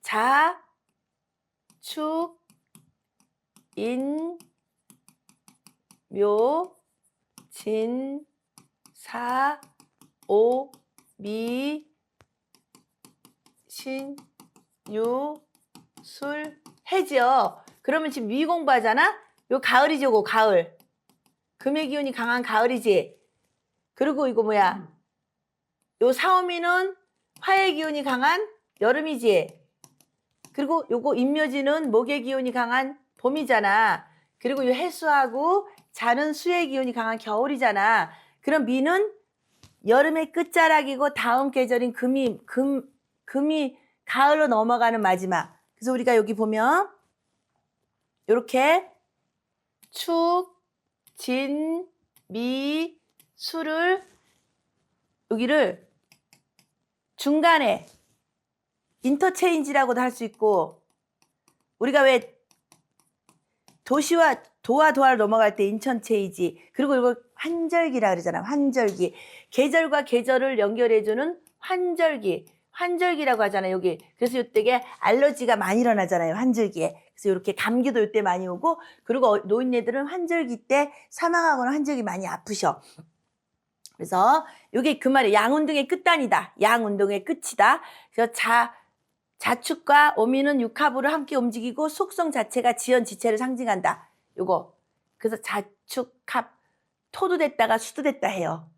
자, 축, 인, 묘, 진, 사, 오, 미, 신, 유, 술, 해지요. 그러면 지금 미 공부하잖아? 요 가을이죠, 요 가을. 금의 기운이 강한 가을이지. 그리고 이거 뭐야? 요 사오미는 화의 기운이 강한 여름이지. 그리고 요거 인묘지는 목의 기운이 강한 봄이잖아. 그리고 요 해수하고 자는 수의 기운이 강한 겨울이잖아. 그럼 미는 여름의 끝자락이고 다음 계절인 금이 가을로 넘어가는 마지막. 그래서 우리가 여기 보면 이렇게 축, 진, 미, 수를 여기를 중간에 인터체인지라고도 할 수 있고 우리가 왜 도와 도화를 넘어갈 때 인천체이지. 그리고 이걸 환절기라 그러잖아. 환절기. 계절과 계절을 연결해주는 환절기라고 하잖아요. 여기. 그래서 이때게 알러지가 많이 일어나잖아요. 환절기에. 그래서 이렇게 감기도 이때 많이 오고 그리고 노인네들은 환절기 때 사망하거나 환절기 많이 아프셔. 그래서 이게 그 말이에요. 양운동의 끝단이다. 양운동의 끝이다. 그래서 자축과 오미는 육합으로 함께 움직이고 속성 자체가 지연 지체를 상징한다. 요거. 그래서 자축합 토도 됐다가 수도 됐다 해요.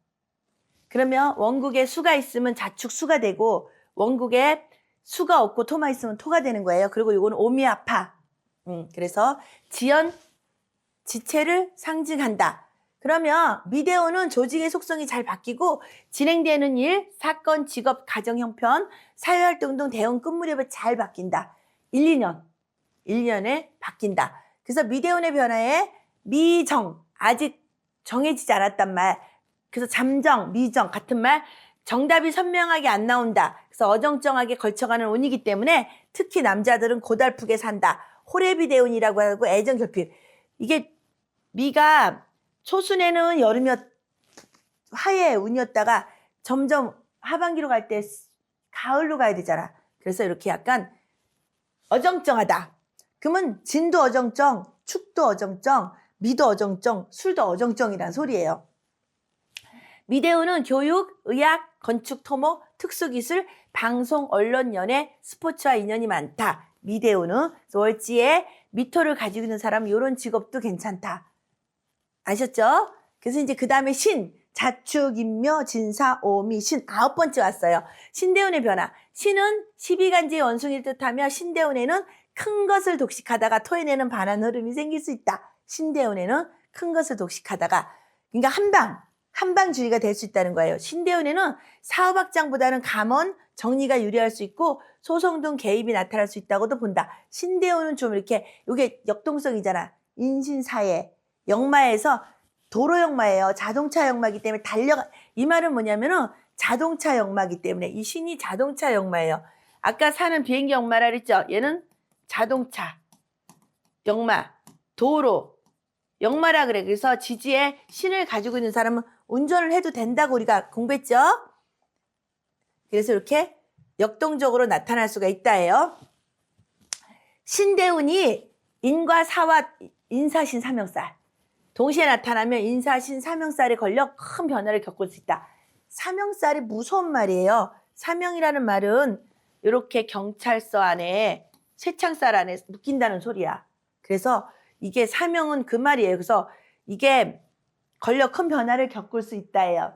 그러면 원국에 수가 있으면 자축수가 되고 원국에 수가 없고 토만 있으면 토가 되는 거예요. 그리고 요거는 오미아파. 그래서 지연 지체를 상징한다. 그러면 미대오는 조직의 속성이 잘 바뀌고 진행되는 일, 사건, 직업, 가정 형편, 사회활동 등 대응 끝 무렵에 잘 바뀐다. 1, 2년에 바뀐다. 그래서 미대운의 변화에 미정, 아직 정해지지 않았단 말. 그래서 잠정, 미정 같은 말, 정답이 선명하게 안 나온다. 그래서 어정쩡하게 걸쳐가는 운이기 때문에 특히 남자들은 고달프게 산다. 호래비대운이라고 하고 애정결핍. 이게 미가 초순에는 화의 운이었다가 점점 하반기로 갈 때 가을로 가야 되잖아. 그래서 이렇게 약간 어정쩡하다. 그러면 진도 어정쩡, 축도 어정쩡, 미도 어정쩡, 술도 어정쩡이란 소리예요. 미대우는 교육, 의학, 건축, 토목, 특수기술, 방송, 언론, 연예, 스포츠와 인연이 많다. 미대우는 월지에 미토를 가지고 있는 사람 이런 직업도 괜찮다. 아셨죠? 그래서 이제 그 다음에 신, 자축, 인묘, 진사, 오미, 신 9번째 왔어요. 신대운의 변화. 신은 12간지의 원숭이를 뜻하며 신대운에는 큰 것을 독식하다가 토해내는 반한 흐름이 생길 수 있다. 신대운에는 큰 것을 독식하다가 그러니까 한방주의가 될 수 있다는 거예요. 신대운에는 사업 확장보다는 감언, 정리가 유리할 수 있고 소송 등 개입이 나타날 수 있다고도 본다. 신대운은 좀 이렇게 이게 역동성이잖아. 인신사회, 역마에서 도로 역마예요. 자동차 역마이기 때문에 이 말은 뭐냐면은 자동차 역마이기 때문에 이 신이 자동차 역마예요. 아까 사는 비행기 역마라 그랬죠. 얘는 자동차 역마, 도로 역마라 그래. 그래서 지지에 신을 가지고 있는 사람은 운전을 해도 된다고 우리가 공부했죠. 그래서 이렇게 역동적으로 나타날 수가 있다예요. 신대운이 인과 사와 인사신 사명살 동시에 나타나면 인사신 사명살에 걸려 큰 변화를 겪을 수 있다. 사명살이 무서운 말이에요. 사명이라는 말은 이렇게 경찰서 안에 쇠창살 안에 묶인다는 소리야. 그래서 이게 사명은 그 말이에요. 그래서 이게 걸려 큰 변화를 겪을 수 있다예요.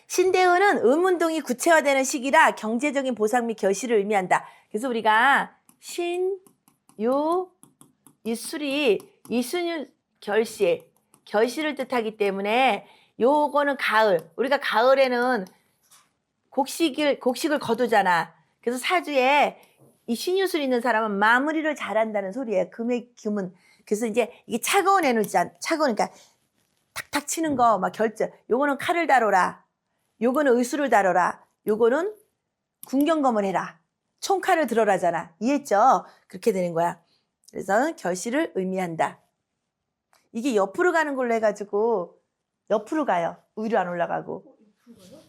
신대운은 의문동이 구체화되는 시기라 경제적인 보상 및 결실을 의미한다. 그래서 우리가 신, 유, 이 술이 이순유 결실을 뜻하기 때문에 요거는 가을. 우리가 가을에는 곡식을 거두잖아. 그래서 사주에 이 신유술 있는 사람은 마무리를 잘한다는 소리예요. 금의 금은. 그래서 이제 이게 차가운 에너지잖아. 차가우니까 탁탁 치는 거 막 결정. 요거는 칼을 다뤄라. 요거는 의술을 다뤄라. 요거는 군경검을 해라. 총칼을 들어라잖아. 이해했죠? 그렇게 되는 거야. 그래서 결실을 의미한다. 이게 옆으로 가는 걸로 해가지고 옆으로 가요. 위로 안 올라가고.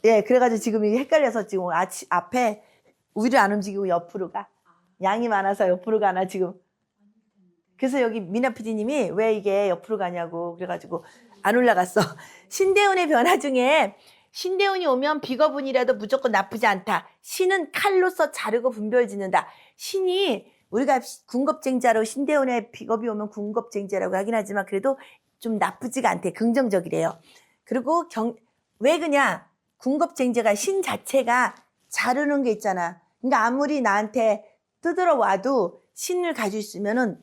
예, 그래가지고 지금 이게 헷갈려서 지금 앞에 위로 안 움직이고 옆으로 가. 양이 많아서 옆으로 가나 지금. 그래서 여기 미나 PD님이 왜 이게 옆으로 가냐고 그래가지고 안 올라갔어. 신대운의 변화 중에 신대운이 오면 비거분이라도 무조건 나쁘지 않다. 신은 칼로서 자르고 분별짓는다. 신이 우리가 군겁쟁자로 신대운에 비겁이 오면 군겁쟁자라고 하긴 하지만 그래도 좀 나쁘지가 않대. 긍정적이래요. 그리고 왜 그냥 군겁쟁자가 신 자체가 자르는 게 있잖아. 그러니까 아무리 나한테 뜯으러 와도 신을 가지고 있으면은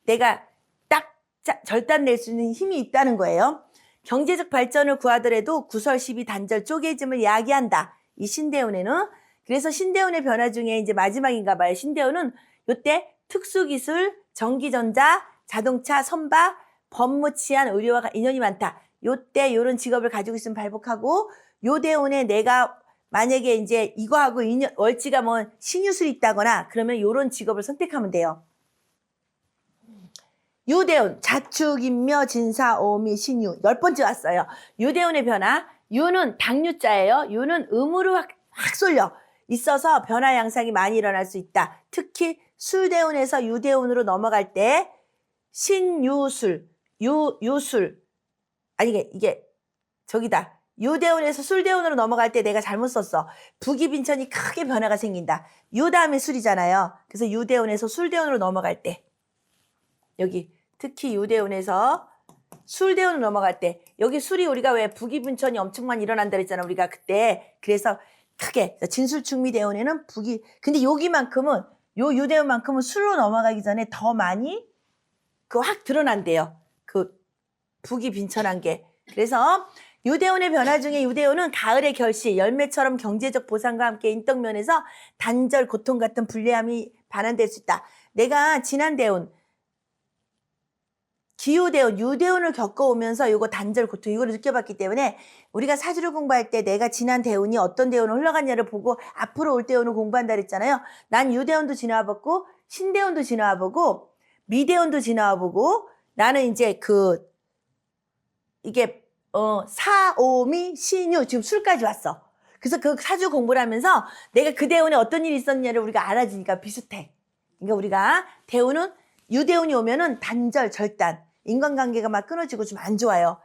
내가 딱 절단 낼 수 있는 힘이 있다는 거예요. 경제적 발전을 구하더라도 구설, 시비, 단절, 쪼개짐을 야기한다. 이 신대운에는. 그래서 신대운의 변화 중에 이제 마지막인가 봐요. 신대운은 요때 특수기술, 전기전자, 자동차, 선박, 법무, 치안, 의료와 인연이 많다. 요때 요런 직업을 가지고 있으면 발복하고 요 대운에 내가 만약에 이제 이거하고 월지가 뭐 신유술이 있다거나 그러면 요런 직업을 선택하면 돼요. 유대운, 자축, 인묘, 진사, 오미, 신유 10번째 왔어요. 유대운의 변화. 유는 당유자예요. 유는 음으로 확 쏠려 있어서 변화 양상이 많이 일어날 수 있다. 특히 술대운에서 유대운으로 넘어갈 때 신유술, 유술 아니 이게 저기다. 유대운에서 술대운으로 넘어갈 때 내가 잘못 썼어. 부기빈천이 크게 변화가 생긴다. 유 다음에 술이잖아요. 그래서 유대운에서 술대운으로 넘어갈 때 여기 특히 유대운에서 술대운으로 넘어갈 때 여기 술이 우리가 왜 부기분천이 엄청 많이 일어난다 그랬잖아 우리가 그때. 그래서 크게 진술충미대운에는 근데 여기만큼은 요 유대운만큼은 술로 넘어가기 전에 더 많이 확 드러난대요. 북이 빈천한 게. 그래서 유대운의 변화 중에 유대운은 가을의 결시, 열매처럼 경제적 보상과 함께 인덕면에서 단절, 고통 같은 불리함이 반환될 수 있다. 내가 지난 대운, 기후대운, 유대운을 겪어오면서 이거 단절, 고통 이거를 느껴봤기 때문에 우리가 사주를 공부할 때 내가 지난 대운이 어떤 대운을 흘러갔냐를 보고 앞으로 올 대운을 공부한다 그랬잖아요. 난 유대운도 지나와봤고 신대운도 지나와보고 미대운도 지나와보고 나는 이제 이게 사오미 신유 지금 술까지 왔어. 그래서 그 사주 공부를 하면서 내가 그 대운에 어떤 일이 있었냐를 우리가 알아지니까 비슷해. 그러니까 우리가 대운은 유대운이 오면은 단절, 절단, 인간관계가 막 끊어지고 좀 안 좋아요.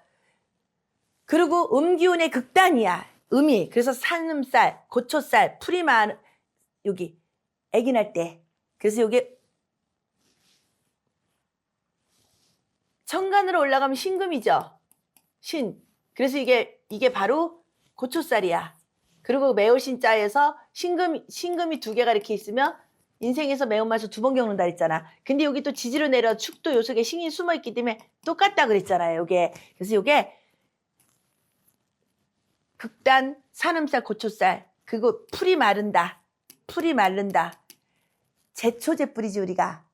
그리고 음기운의 극단이야. 음이. 그래서 산음살, 고초살, 풀이 많은 여기 아기 날 때. 그래서 이게 천간으로 올라가면 신금이죠. 신. 그래서 이게 바로 고초살이야. 그리고 매울신자에서 신금이 두 개가 이렇게 있으면 인생에서 매운맛을 2번 겪는다 그랬잖아. 근데 여기 또 지지로 내려 축도 요 속에 신이 숨어 있기 때문에 똑같다 그랬잖아요. 요게. 그래서 요게 극단, 산음살, 고초살. 그거 풀이 마른다. 풀이 마른다. 제초제 뿌리지 우리가.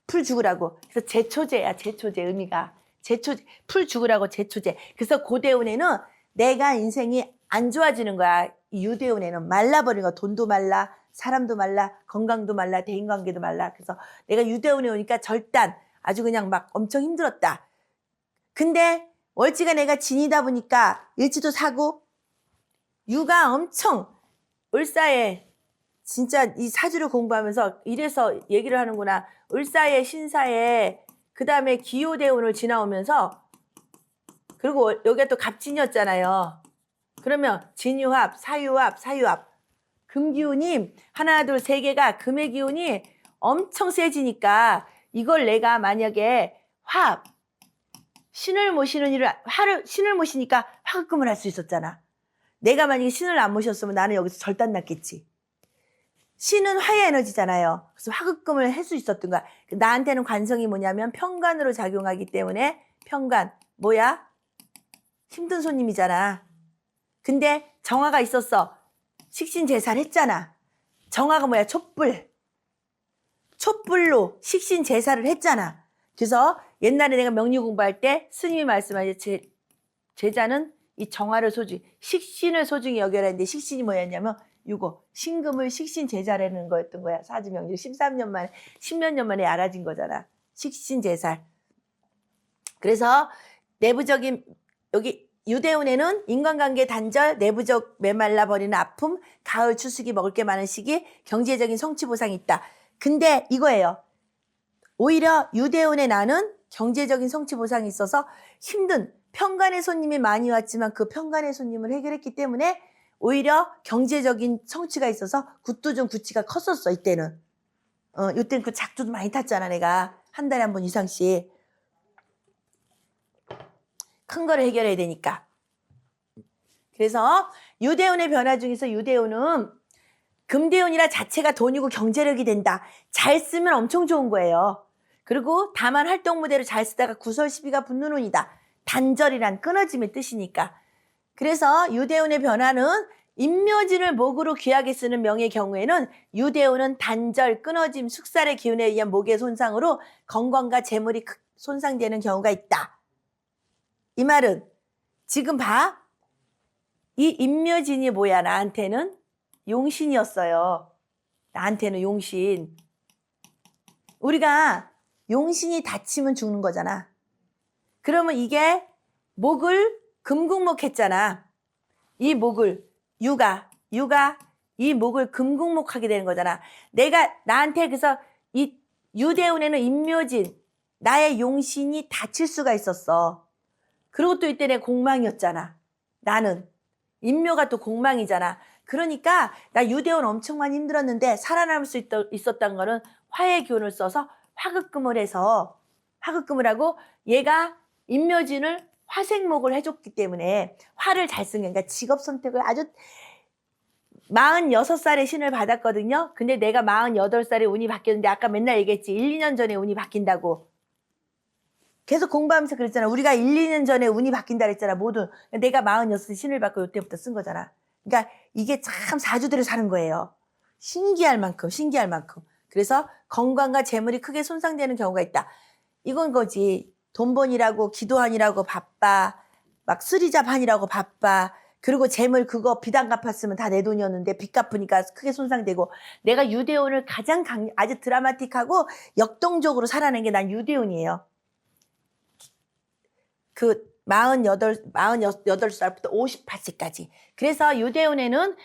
풀 죽으라고. 그래서 제초제야. 제초제 의미가. 제초제. 풀 죽으라고 제초제. 그래서 고대운에는 내가 인생이 안 좋아지는 거야. 이 유대운에는 말라버리는 거야. 돈도 말라. 사람도 말라, 건강도 말라, 대인관계도 말라. 그래서 내가 유대운에 오니까 절단, 아주 그냥 막 엄청 힘들었다. 근데 월지가 내가 진이다 보니까 일지도 사고 유가 엄청 을사에 진짜 이 사주를 공부하면서 이래서 얘기를 하는구나. 을사에 신사에 그 다음에 기호대운을 지나오면서 그리고 여기가 또 갑진이었잖아요. 그러면 진유합, 사유합, 사유합. 금기운이 하나, 둘, 세 개가 금의 기운이 엄청 세지니까 이걸 내가 만약에 화합, 신을 모시는 일을, 신을 모시니까 화급금을 할 수 있었잖아. 내가 만약에 신을 안 모셨으면 나는 여기서 절단 났겠지. 신은 화의 에너지잖아요. 그래서 화급금을 할 수 있었던 거야. 나한테는 관성이 뭐냐면 편관으로 작용하기 때문에 편관, 뭐야? 힘든 손님이잖아. 근데 정화가 있었어. 식신제사를 했잖아. 정화가 뭐야? 촛불. 촛불로 식신제사를 했잖아. 그래서 옛날에 내가 명리 공부할 때 스님이 말씀하셨지. 제자는 이 정화를 소중히, 식신을 소중히 여겨라 했는데 식신이 뭐였냐면 이거 신금을 식신제사라는 거였던 거야. 사주명리 13년 만에 10몇 년 만에 알아진 거잖아. 식신제사. 그래서 내부적인 여기 유대운에는 인간관계 단절, 내부적 메말라 버리는 아픔, 가을 추수기 먹을 게 많은 시기, 경제적인 성취 보상이 있다. 근데 이거예요. 오히려 유대운에 나는 경제적인 성취 보상이 있어서 힘든 편간의 손님이 많이 왔지만 그 편간의 손님을 해결했기 때문에 오히려 경제적인 성취가 있어서 굿도 구치가 컸었어 이때는. 이때는 그 작두도 많이 탔잖아 내가. 한 달에 한 번 이상씩. 큰 거를 해결해야 되니까. 그래서 유대운의 변화 중에서 유대운은 금대운이라 자체가 돈이고 경제력이 된다. 잘 쓰면 엄청 좋은 거예요. 그리고 다만 활동 무대로 잘 쓰다가 구설 시비가 붙는 운이다. 단절이란 끊어짐의 뜻이니까. 그래서 유대운의 변화는 임묘진을 목으로 귀하게 쓰는 명의 경우에는 유대운은 단절, 끊어짐, 숙살의 기운에 의한 목의 손상으로 건강과 재물이 손상되는 경우가 있다. 이 말은 지금 봐. 이 임묘진이 뭐야 나한테는? 용신이었어요. 나한테는 용신. 우리가 용신이 다치면 죽는 거잖아. 그러면 이게 목을 금국목했잖아. 이 목을 유가 이 목을 금국목하게 되는 거잖아. 내가 나한테 그래서 이 유대운에는 임묘진 나의 용신이 다칠 수가 있었어. 그리고 또 이때 내 공망이었잖아. 나는 임묘가 또 공망이잖아. 그러니까 나 유대운 엄청 많이 힘들었는데 살아남을 수 있었던 거는 화의 기운을 써서 화급금을 해서 화급금을 하고 얘가 임묘진을 화생목을 해줬기 때문에 화를 잘 쓴 게 그러니까 직업 선택을 아주 46살에 신을 받았거든요. 근데 내가 48살에 운이 바뀌었는데 아까 맨날 얘기했지. 1, 2년 전에 운이 바뀐다고. 계속 공부하면서 그랬잖아. 우리가 1, 2년 전에 운이 바뀐다 그랬잖아. 모든 내가 46에 신을 받고 요때부터 쓴 거잖아. 그러니까 이게 참 사주대로 사는 거예요. 신기할 만큼 신기할 만큼. 그래서 건강과 재물이 크게 손상되는 경우가 있다. 이건 거지. 돈번이라고 기도하니라고 바빠. 막 쓰리잡하니라고 바빠. 그리고 재물 그거 빚 안 갚았으면 다 내 돈이었는데 빚 갚으니까 크게 손상되고. 내가 유대운을 가장 아주 드라마틱하고 역동적으로 살아낸 게 난 유대운이에요. 그 48살부터 58세까지. 그래서 유대운에는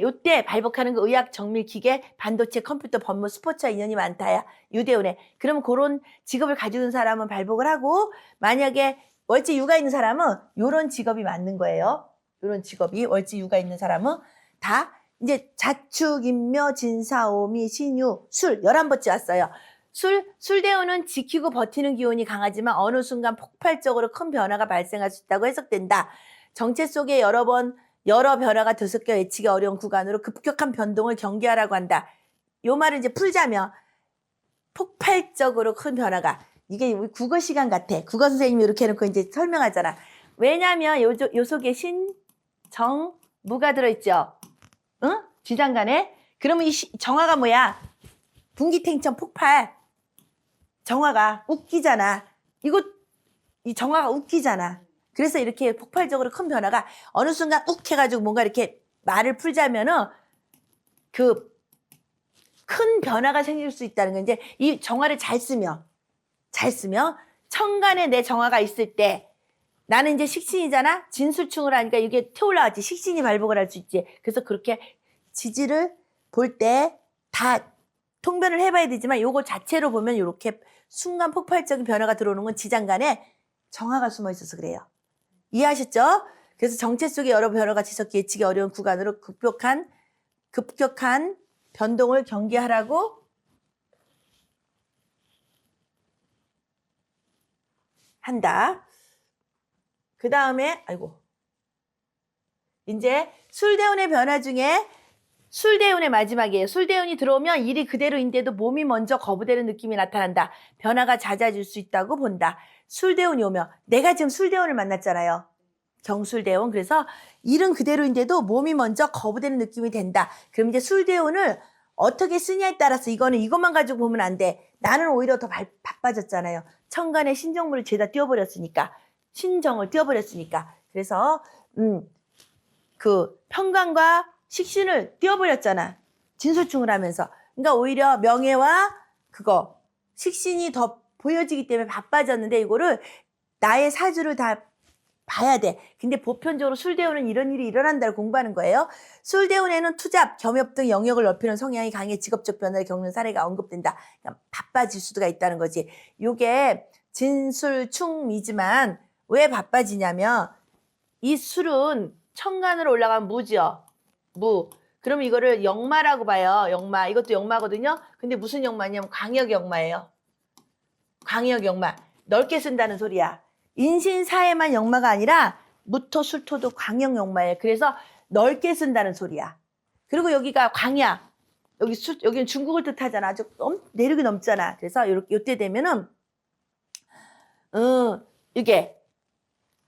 요때 발복하는 그 의학, 정밀, 기계, 반도체, 컴퓨터, 법무, 스포츠와 인연이 많다야. 유대운에. 그러면 그런 직업을 가지고 있는 사람은 발복을 하고, 만약에 월지 유가 있는 사람은 요런 직업이 맞는 거예요. 요런 직업이 월지 유가 있는 사람은 다 이제 자축, 인묘, 진사, 오미, 신유, 술 11번째 왔어요. 술대운은 지키고 버티는 기운이 강하지만 어느 순간 폭발적으로 큰 변화가 발생할 수 있다고 해석된다. 정체 속에 여러 변화가 들섞여 예측이 어려운 구간으로 급격한 변동을 경계하라고 한다. 요 말을 이제 풀자면 폭발적으로 큰 변화가, 이게 우리 국어 시간 같아. 국어 선생님이 이렇게 해놓고 이제 설명하잖아. 왜냐면 요 속에 신, 정, 무가 들어있죠. 응? 쥐장간에. 그러면 이 정화가 뭐야? 분기탱천 폭발. 정화가 웃기잖아. 이 정화가 웃기잖아. 그래서 이렇게 폭발적으로 큰 변화가 어느 순간 욱 해가지고 뭔가 이렇게 말을 풀자면은 그 큰 변화가 생길 수 있다는 건 이제 이 정화를 잘 쓰면 천간에 내 정화가 있을 때 나는 이제 식신이잖아. 진술충을 하니까 이게 태올라왔지. 식신이 발복을 할 수 있지. 그래서 그렇게 지지를 볼 때 다 통변을 해봐야 되지만 요거 자체로 보면 이렇게 순간 폭발적인 변화가 들어오는 건 지장간에 정화가 숨어 있어서 그래요. 이해하셨죠? 그래서 정체 속에 여러 변화가 지속기 예측이 어려운 구간으로 급격한 변동을 경계하라고 한다. 그 다음에 이제 술대운의 변화 중에 술대운의 마지막이에요. 술대운이 들어오면 일이 그대로인데도 몸이 먼저 거부되는 느낌이 나타난다. 변화가 잦아질 수 있다고 본다. 술대운이 오면, 내가 지금 술대운을 만났잖아요. 경술대운. 그래서 일은 그대로인데도 몸이 먼저 거부되는 느낌이 된다. 그럼 이제 술대운을 어떻게 쓰냐에 따라서 이것만 가지고 보면 안 돼. 나는 오히려 더 바빠졌잖아요. 천간에 신정물을 죄다 띄워버렸으니까. 신정을 띄워버렸으니까. 그래서 그 편관과 식신을 띄워버렸잖아. 진술충을 하면서. 그러니까 오히려 명예와 식신이 더 보여지기 때문에 바빠졌는데 이거를 나의 사주를 다 봐야 돼. 근데 보편적으로 술대운은 이런 일이 일어난다고 공부하는 거예요. 술대운에는 투잡, 겸협 등 영역을 넓히는 성향이 강해 직업적 변화를 겪는 사례가 언급된다. 그러니까 바빠질 수가 있다는 거지. 요게 진술충이지만 왜 바빠지냐면 이 술은 천간으로 올라가면 무죠. 무. 그럼 이거를 역마라고 봐요. 역마. 이것도 역마거든요. 근데 무슨 역마냐면 광역 역마예요. 광역 역마. 넓게 쓴다는 소리야. 인신사에만 역마가 아니라 무토, 술토도 광역 역마예요. 그래서 넓게 쓴다는 소리야. 그리고 여기가 광야. 여기는 중국을 뜻하잖아. 아주 내륙이 넘잖아. 그래서 요때 되면은 이게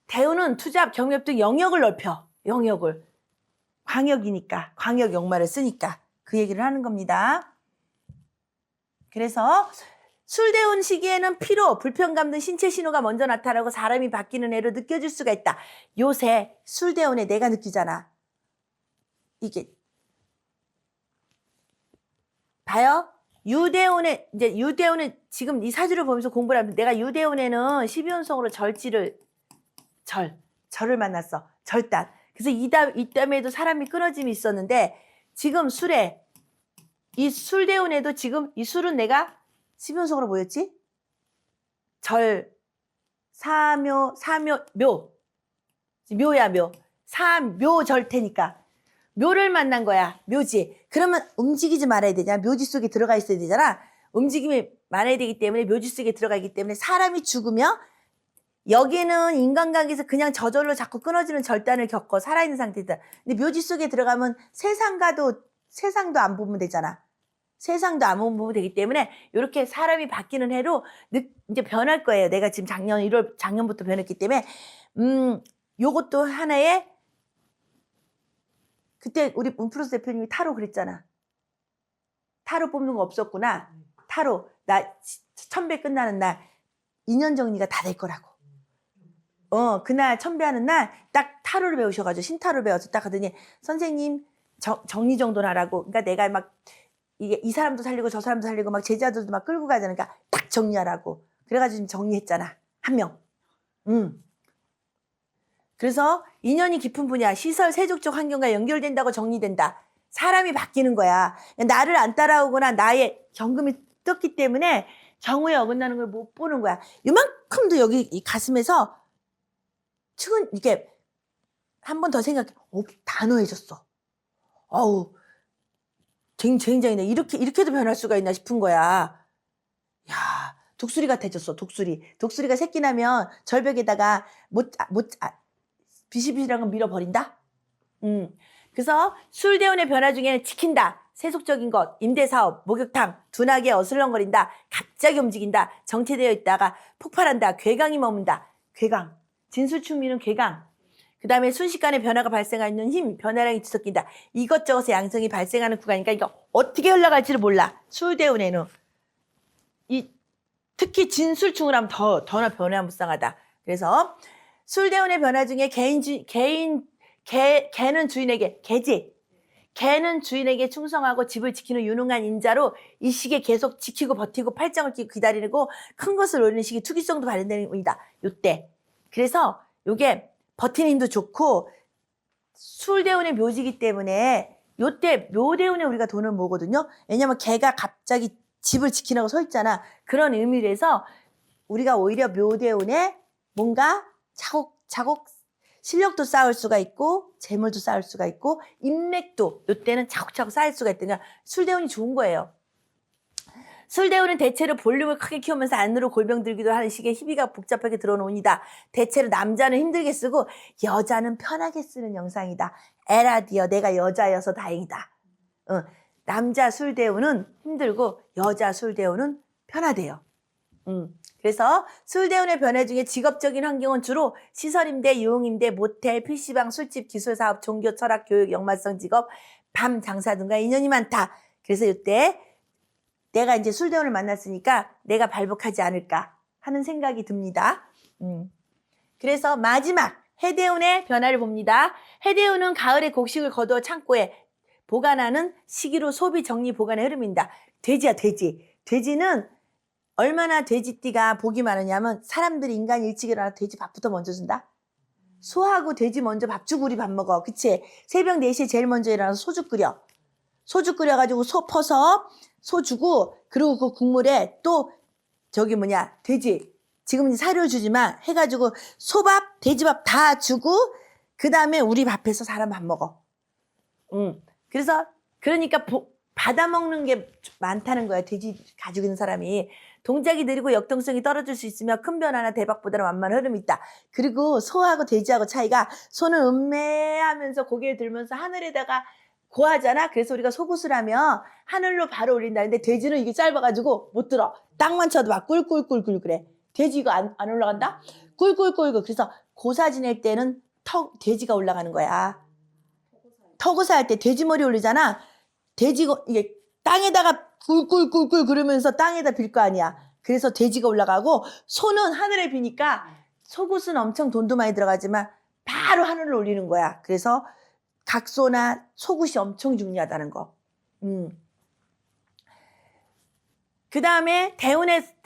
대우는 투잡, 경협 등 영역을 넓혀. 영역을. 광역이니까. 광역 역마를 쓰니까. 그 얘기를 하는 겁니다. 그래서 술대운 시기에는 피로, 불편감 등 신체 신호가 먼저 나타나고 사람이 바뀌는 애로 느껴질 수가 있다. 요새 술대운에 내가 느끼잖아. 이게 봐요. 유대운은 지금 이 사주를 보면서 공부를 하면 내가 유대운에는 12운성으로 절을 만났어. 절단. 그래서 이때에도 사람이 끊어짐이 있었는데 지금 이 술대운에도 지금 이 술은 내가 12운성으로 뭐였지? 묘. 묘야, 묘. 묘절태니까. 묘를 만난 거야. 묘지. 그러면 움직이지 말아야 되잖아. 묘지 속에 들어가 있어야 되잖아. 움직임이 많아야 되기 때문에 묘지 속에 들어가기 때문에 사람이 죽으면 여기는 인간관계에서 그냥 저절로 자꾸 끊어지는 절단을 겪어 살아있는 상태다. 근데 묘지 속에 들어가면 세상도 안 보면 되잖아. 세상도 아무 보면 되기 때문에 이렇게 사람이 바뀌는 해로 이제 변할 거예요. 내가 지금 작년부터 변했기 때문에 요것도 하나의 그때 우리 문플러스 대표님이 타로 그랬잖아. 타로 뽑는 거 없었구나. 타로 나 1000배 끝나는 날 2년 정리가 다 될 거라고. 그날 천배하는 날 딱 타로를 배우셔가지고 신타로를 배워서 딱 하더니 선생님 정리정돈 하라고. 그러니까 내가 막 이게 이 사람도 살리고 저 사람도 살리고 막 제자들도 막 끌고 가잖아. 그러니까 딱 정리하라고. 그래가지고 정리했잖아. 한 명. 그래서 인연이 깊은 분야, 시설, 세족적 환경과 연결된다고 정리된다. 사람이 바뀌는 거야. 나를 안 따라오거나 나의 경금이 떴기 때문에 정오에 어긋나는 걸 못 보는 거야. 이만큼도 여기 이 가슴에서 이렇게 한 번 더 생각해. 단호해졌어. 어우, 굉장히네. 이렇게도 변할 수가 있나 싶은 거야. 야, 독수리 같아졌어. 독수리가 새끼 나면 절벽에다가 비실비실한 건 밀어버린다? 그래서 술대운의 변화 중에는 지킨다. 세속적인 것, 임대사업, 목욕탕, 둔하게 어슬렁거린다. 갑자기 움직인다. 정체되어 있다가 폭발한다. 괴강이 머문다. 괴강. 진술충미는 괴강. 그 다음에 순식간에 변화가 발생하는 힘, 변화량이 뒤섞인다. 이것저것의 양성이 발생하는 구간이니까 이거 어떻게 흘러갈지를 몰라. 술대운에는. 특히 진술충을 하면 더나 변화무쌍하다. 그래서 술대운의 변화 중에 개는 주인에게, 개는 주인에게 충성하고 집을 지키는 유능한 인자로 이 시기에 계속 지키고 버티고 팔짱을 끼고 기다리고 큰 것을 노리는 시기 투기성도 발현되는 운이다. 요때. 그래서 요게 버티는 힘도 좋고 술대운의 묘지이기 때문에 요때 묘대운에 우리가 돈을 모으거든요. 왜냐면 개가 갑자기 집을 지키라고 서 있잖아. 그런 의미로 해서 우리가 오히려 묘대운에 뭔가 차곡차곡 실력도 쌓을 수가 있고 재물도 쌓을 수가 있고 인맥도 요때는 차곡차곡 쌓일 수가 있다니까 술대운이 좋은 거예요. 술대운은 대체로 볼륨을 크게 키우면서 안으로 골병 들기도 하는 시기에 희비가 복잡하게 들어오는 운이다. 대체로 남자는 힘들게 쓰고 여자는 편하게 쓰는 영상이다. 에라디어 내가 여자여서 다행이다. 남자 술대운은 힘들고 여자 술대운은 편하대요. 그래서 술대운의 변화 중에 직업적인 환경은 주로 시설임대, 유흥임대, 모텔, PC방, 술집, 기술사업, 종교, 철학, 교육, 역마성 직업, 밤 장사 등과 인연이 많다. 그래서 이때 내가 이제 술대운을 만났으니까 내가 발복하지 않을까 하는 생각이 듭니다. 그래서 마지막 해대운의 변화를 봅니다. 해대운은 가을에 곡식을 거두어 창고에 보관하는 시기로 소비, 정리, 보관의 흐름입니다. 돼지야, 돼지. 돼지는 얼마나 돼지띠가 복이 많으냐면 사람들이 인간이 일찍 일어나 돼지 밥부터 먼저 준다. 소하고 돼지 먼저 밥 주고 우리 밥 먹어. 그치? 새벽 4시에 제일 먼저 일어나서 소주 끓여. 소주 끓여가지고 소 퍼서 소 주고 그리고 그 국물에 또 돼지 지금 사료 주지만 해가지고 소밥, 돼지밥 다 주고 그 다음에 우리 밥해서 사람 밥 먹어. 그러니까 받아먹는 게 많다는 거야. 돼지 가지고 있는 사람이. 동작이 느리고 역동성이 떨어질 수 있으며 큰 변화나 대박보다는 완만한 흐름이 있다. 그리고 소하고 돼지하고 차이가 소는 음매하면서 고개를 들면서 하늘에다가 고하잖아. 그래서 우리가 속옷을 하면 하늘로 바로 올린다는데 돼지는 이게 짧아가지고 못 들어. 땅만 쳐도 막 꿀꿀꿀꿀 그래. 돼지 이거 안 올라간다? 꿀꿀꿀꿀. 그래서 고사 지낼 때는 돼지가 올라가는 거야. 터고사 할 때 돼지 머리 올리잖아. 돼지가 이게 땅에다가 꿀꿀꿀꿀 그러면서 땅에다 빌 거 아니야. 그래서 돼지가 올라가고 소는 하늘에 비니까 속옷은 엄청 돈도 많이 들어가지만 바로 하늘로 올리는 거야. 그래서 각소나 속옷이 엄청 중요하다는 거. 그 다음에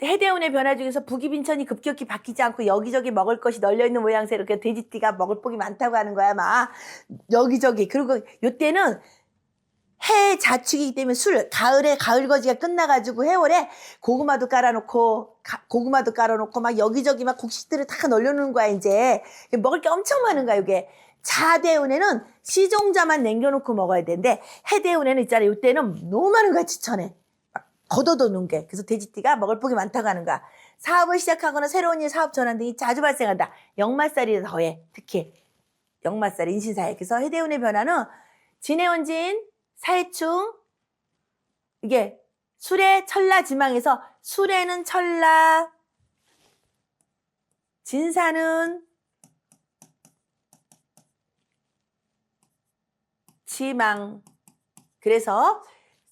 해대운의 변화 중에서 북이빈천이 급격히 바뀌지 않고 여기저기 먹을 것이 널려있는 모양새로 돼지띠가 먹을 복이 많다고 하는 거야. 막 여기저기. 그리고 요때는 해 자축이기 때문에 가을에 가을거지가 끝나가지고 해월에 고구마도 깔아놓고 막 여기저기 막 곡식들을 다 널려놓는 거야. 이제 먹을 게 엄청 많은 거야. 이게 자대운에는 시종자만 남겨놓고 먹어야 되는데 해대운에는 있잖아. 이때는 너무 많은 거야. 지천에 막 걷어놓는 게. 그래서 돼지띠가 먹을 복이 많다고 하는 거야. 사업을 시작하거나 새로운 일 사업 전환 등이 자주 발생한다. 역마살이 더해. 특히 역마살 인신사해. 그래서 해대운의 변화는 진해원진 사해충 이게 술의 천라지망에서 술에는 천라, 진사는 지망. 그래서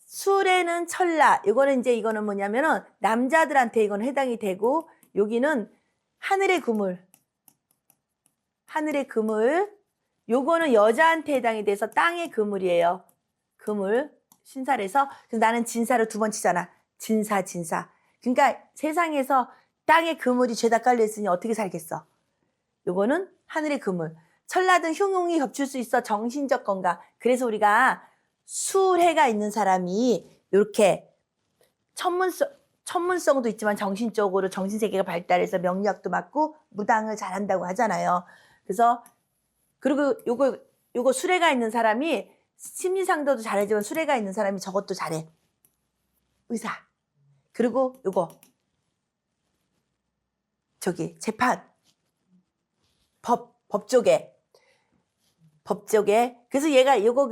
술에는 천라. 이거는 뭐냐면은 남자들한테 이거는 해당이 되고, 여기는 하늘의 그물. 하늘의 그물. 요거는 여자한테 해당이 돼서 땅의 그물이에요. 그물. 신사래서. 그래서 나는 진사를 두 번 치잖아. 진사. 그러니까 세상에서 땅의 그물이 죄다 깔려있으니 어떻게 살겠어? 요거는 하늘의 그물. 천라등 흉흉이 겹칠 수 있어. 정신적 건강. 그래서 우리가 술해가 있는 사람이 이렇게 천문성도 있지만 정신적으로 정신세계가 발달해서 명리학도 맞고 무당을 잘한다고 하잖아요. 그래서 그리고 요거 술해가 있는 사람이 심리상담도 잘하지만 술해가 있는 사람이 저것도 잘해. 의사. 그리고 요거 저기 재판. 법 쪽에. 그래서 얘가 이거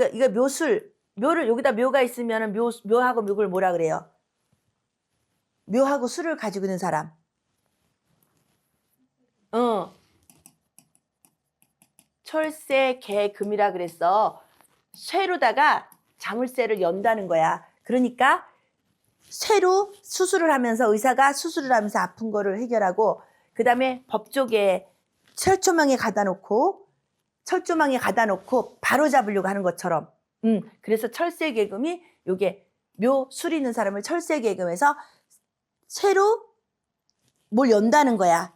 묘를 여기다 묘가 있으면은 묘하고 묘를 뭐라 그래요? 묘하고 술을 가지고 있는 사람. 철새 개금이라 그랬어. 쇠로다가 자물쇠를 연다는 거야. 그러니까 쇠로 수술을 하면서 의사가 수술을 하면서 아픈 거를 해결하고, 그 다음에 법 쪽에 철조망에 가다 놓고 바로 잡으려고 하는 것처럼. 그래서 철새계금이 요게 술 있는 사람을 철새계금에서 쇠로 뭘 연다는 거야.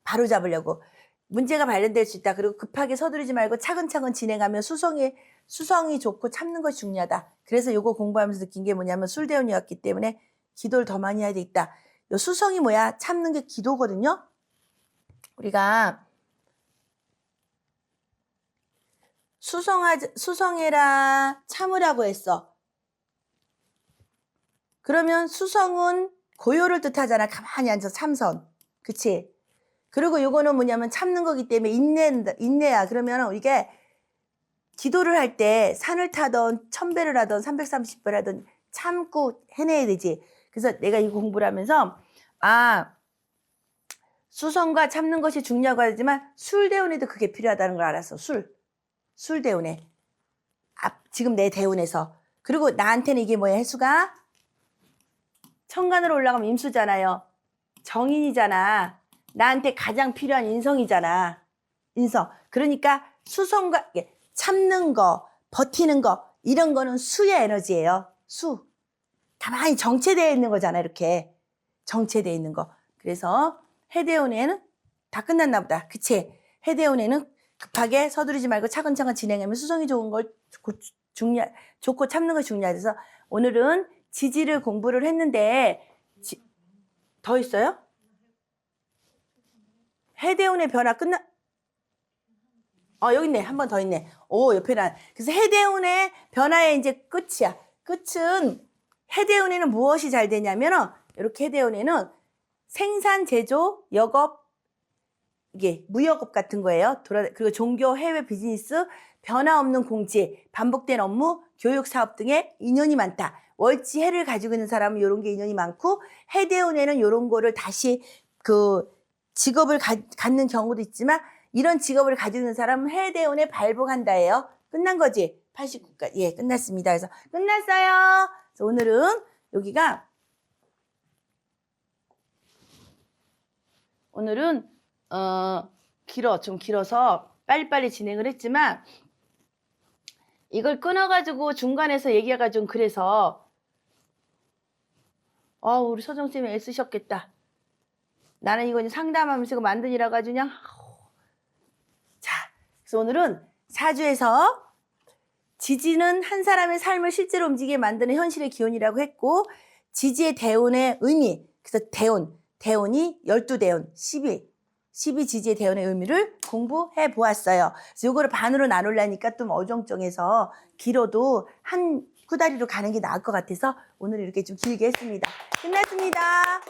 바로 잡으려고. 문제가 발견될 수 있다. 그리고 급하게 서두르지 말고 차근차근 진행하면 수성이 좋고 참는 것이 중요하다. 그래서 요거 공부하면서 느낀 게 뭐냐면 술대운이었기 때문에 기도를 더 많이 해야 되겠다. 요 수성이 뭐야? 참는 게 기도거든요. 우리가 수성해라 참으라고 했어. 그러면 수성은 고요를 뜻하잖아. 가만히 앉아서 참선. 그치? 그리고 요거는 뭐냐면 참는 거기 때문에 인내야. 그러면 이게 기도를 할 때 산을 타던 1000배를 하던 330배를 하던 참고 해내야 되지. 그래서 내가 이 공부를 하면서 수성과 참는 것이 중요하고 하지만 술대운에도 그게 필요하다는 걸 알았어. 술대운에. 지금 내 대운에서. 그리고 나한테는 이게 뭐야? 해수가 천간으로 올라가면 임수잖아요. 정인이잖아. 나한테 가장 필요한 인성이잖아. 인성. 그러니까 수성과 참는 거, 버티는 거, 이런 거는 수의 에너지예요. 수. 가만히 정체되어 있는 거잖아. 이렇게 정체되어 있는 거. 그래서 해대운에는 다 끝났나 보다. 그치? 해대운에는 급하게 서두르지 말고 차근차근 진행하면 수성이 좋은 걸 좋고 참는 것이 중요하다. 그래서 오늘은 지지를 공부를 했는데 더 있어요? 해대운의 변화 여기 있네. 한 번 더 있네. 옆에 그래서 해대운의 변화의 이제 끝이야. 끝은 해대운에는 무엇이 잘 되냐면은 이렇게 해대운에는 생산, 제조, 역업, 이게 무역업 같은 거예요. 그리고 종교, 해외 비즈니스, 변화 없는 공지, 반복된 업무, 교육 사업 등의 인연이 많다. 월지 해를 가지고 있는 사람은 이런 게 인연이 많고, 해대운에는 이런 거를 다시 직업을 갖는 경우도 있지만, 이런 직업을 가지고 있는 사람은 해대운에 발복한다예요. 끝난 거지? 89까지. 예, 끝났습니다. 그래서 끝났어요. 그래서 오늘은 여기가 좀 길어서 빨리빨리 진행을 했지만, 이걸 끊어가지고 중간에서 얘기가 좀 그래서, 우리 서정쌤이 애쓰셨겠다. 나는 이거 상담하면서 이거 만드니라고 아주 그냥. 자, 그래서 오늘은 사주에서 지지는 한 사람의 삶을 실제로 움직이게 만드는 현실의 기운이라고 했고, 지지의 대운의 의미, 그래서 대운이 12대운, 12 지지의 대운의 의미를 공부해 보았어요. 그래서 이거를 반으로 나누려니까 좀 어정쩡해서 길어도 한 구다리로 가는 게 나을 것 같아서 오늘 이렇게 좀 길게 했습니다. 끝났습니다.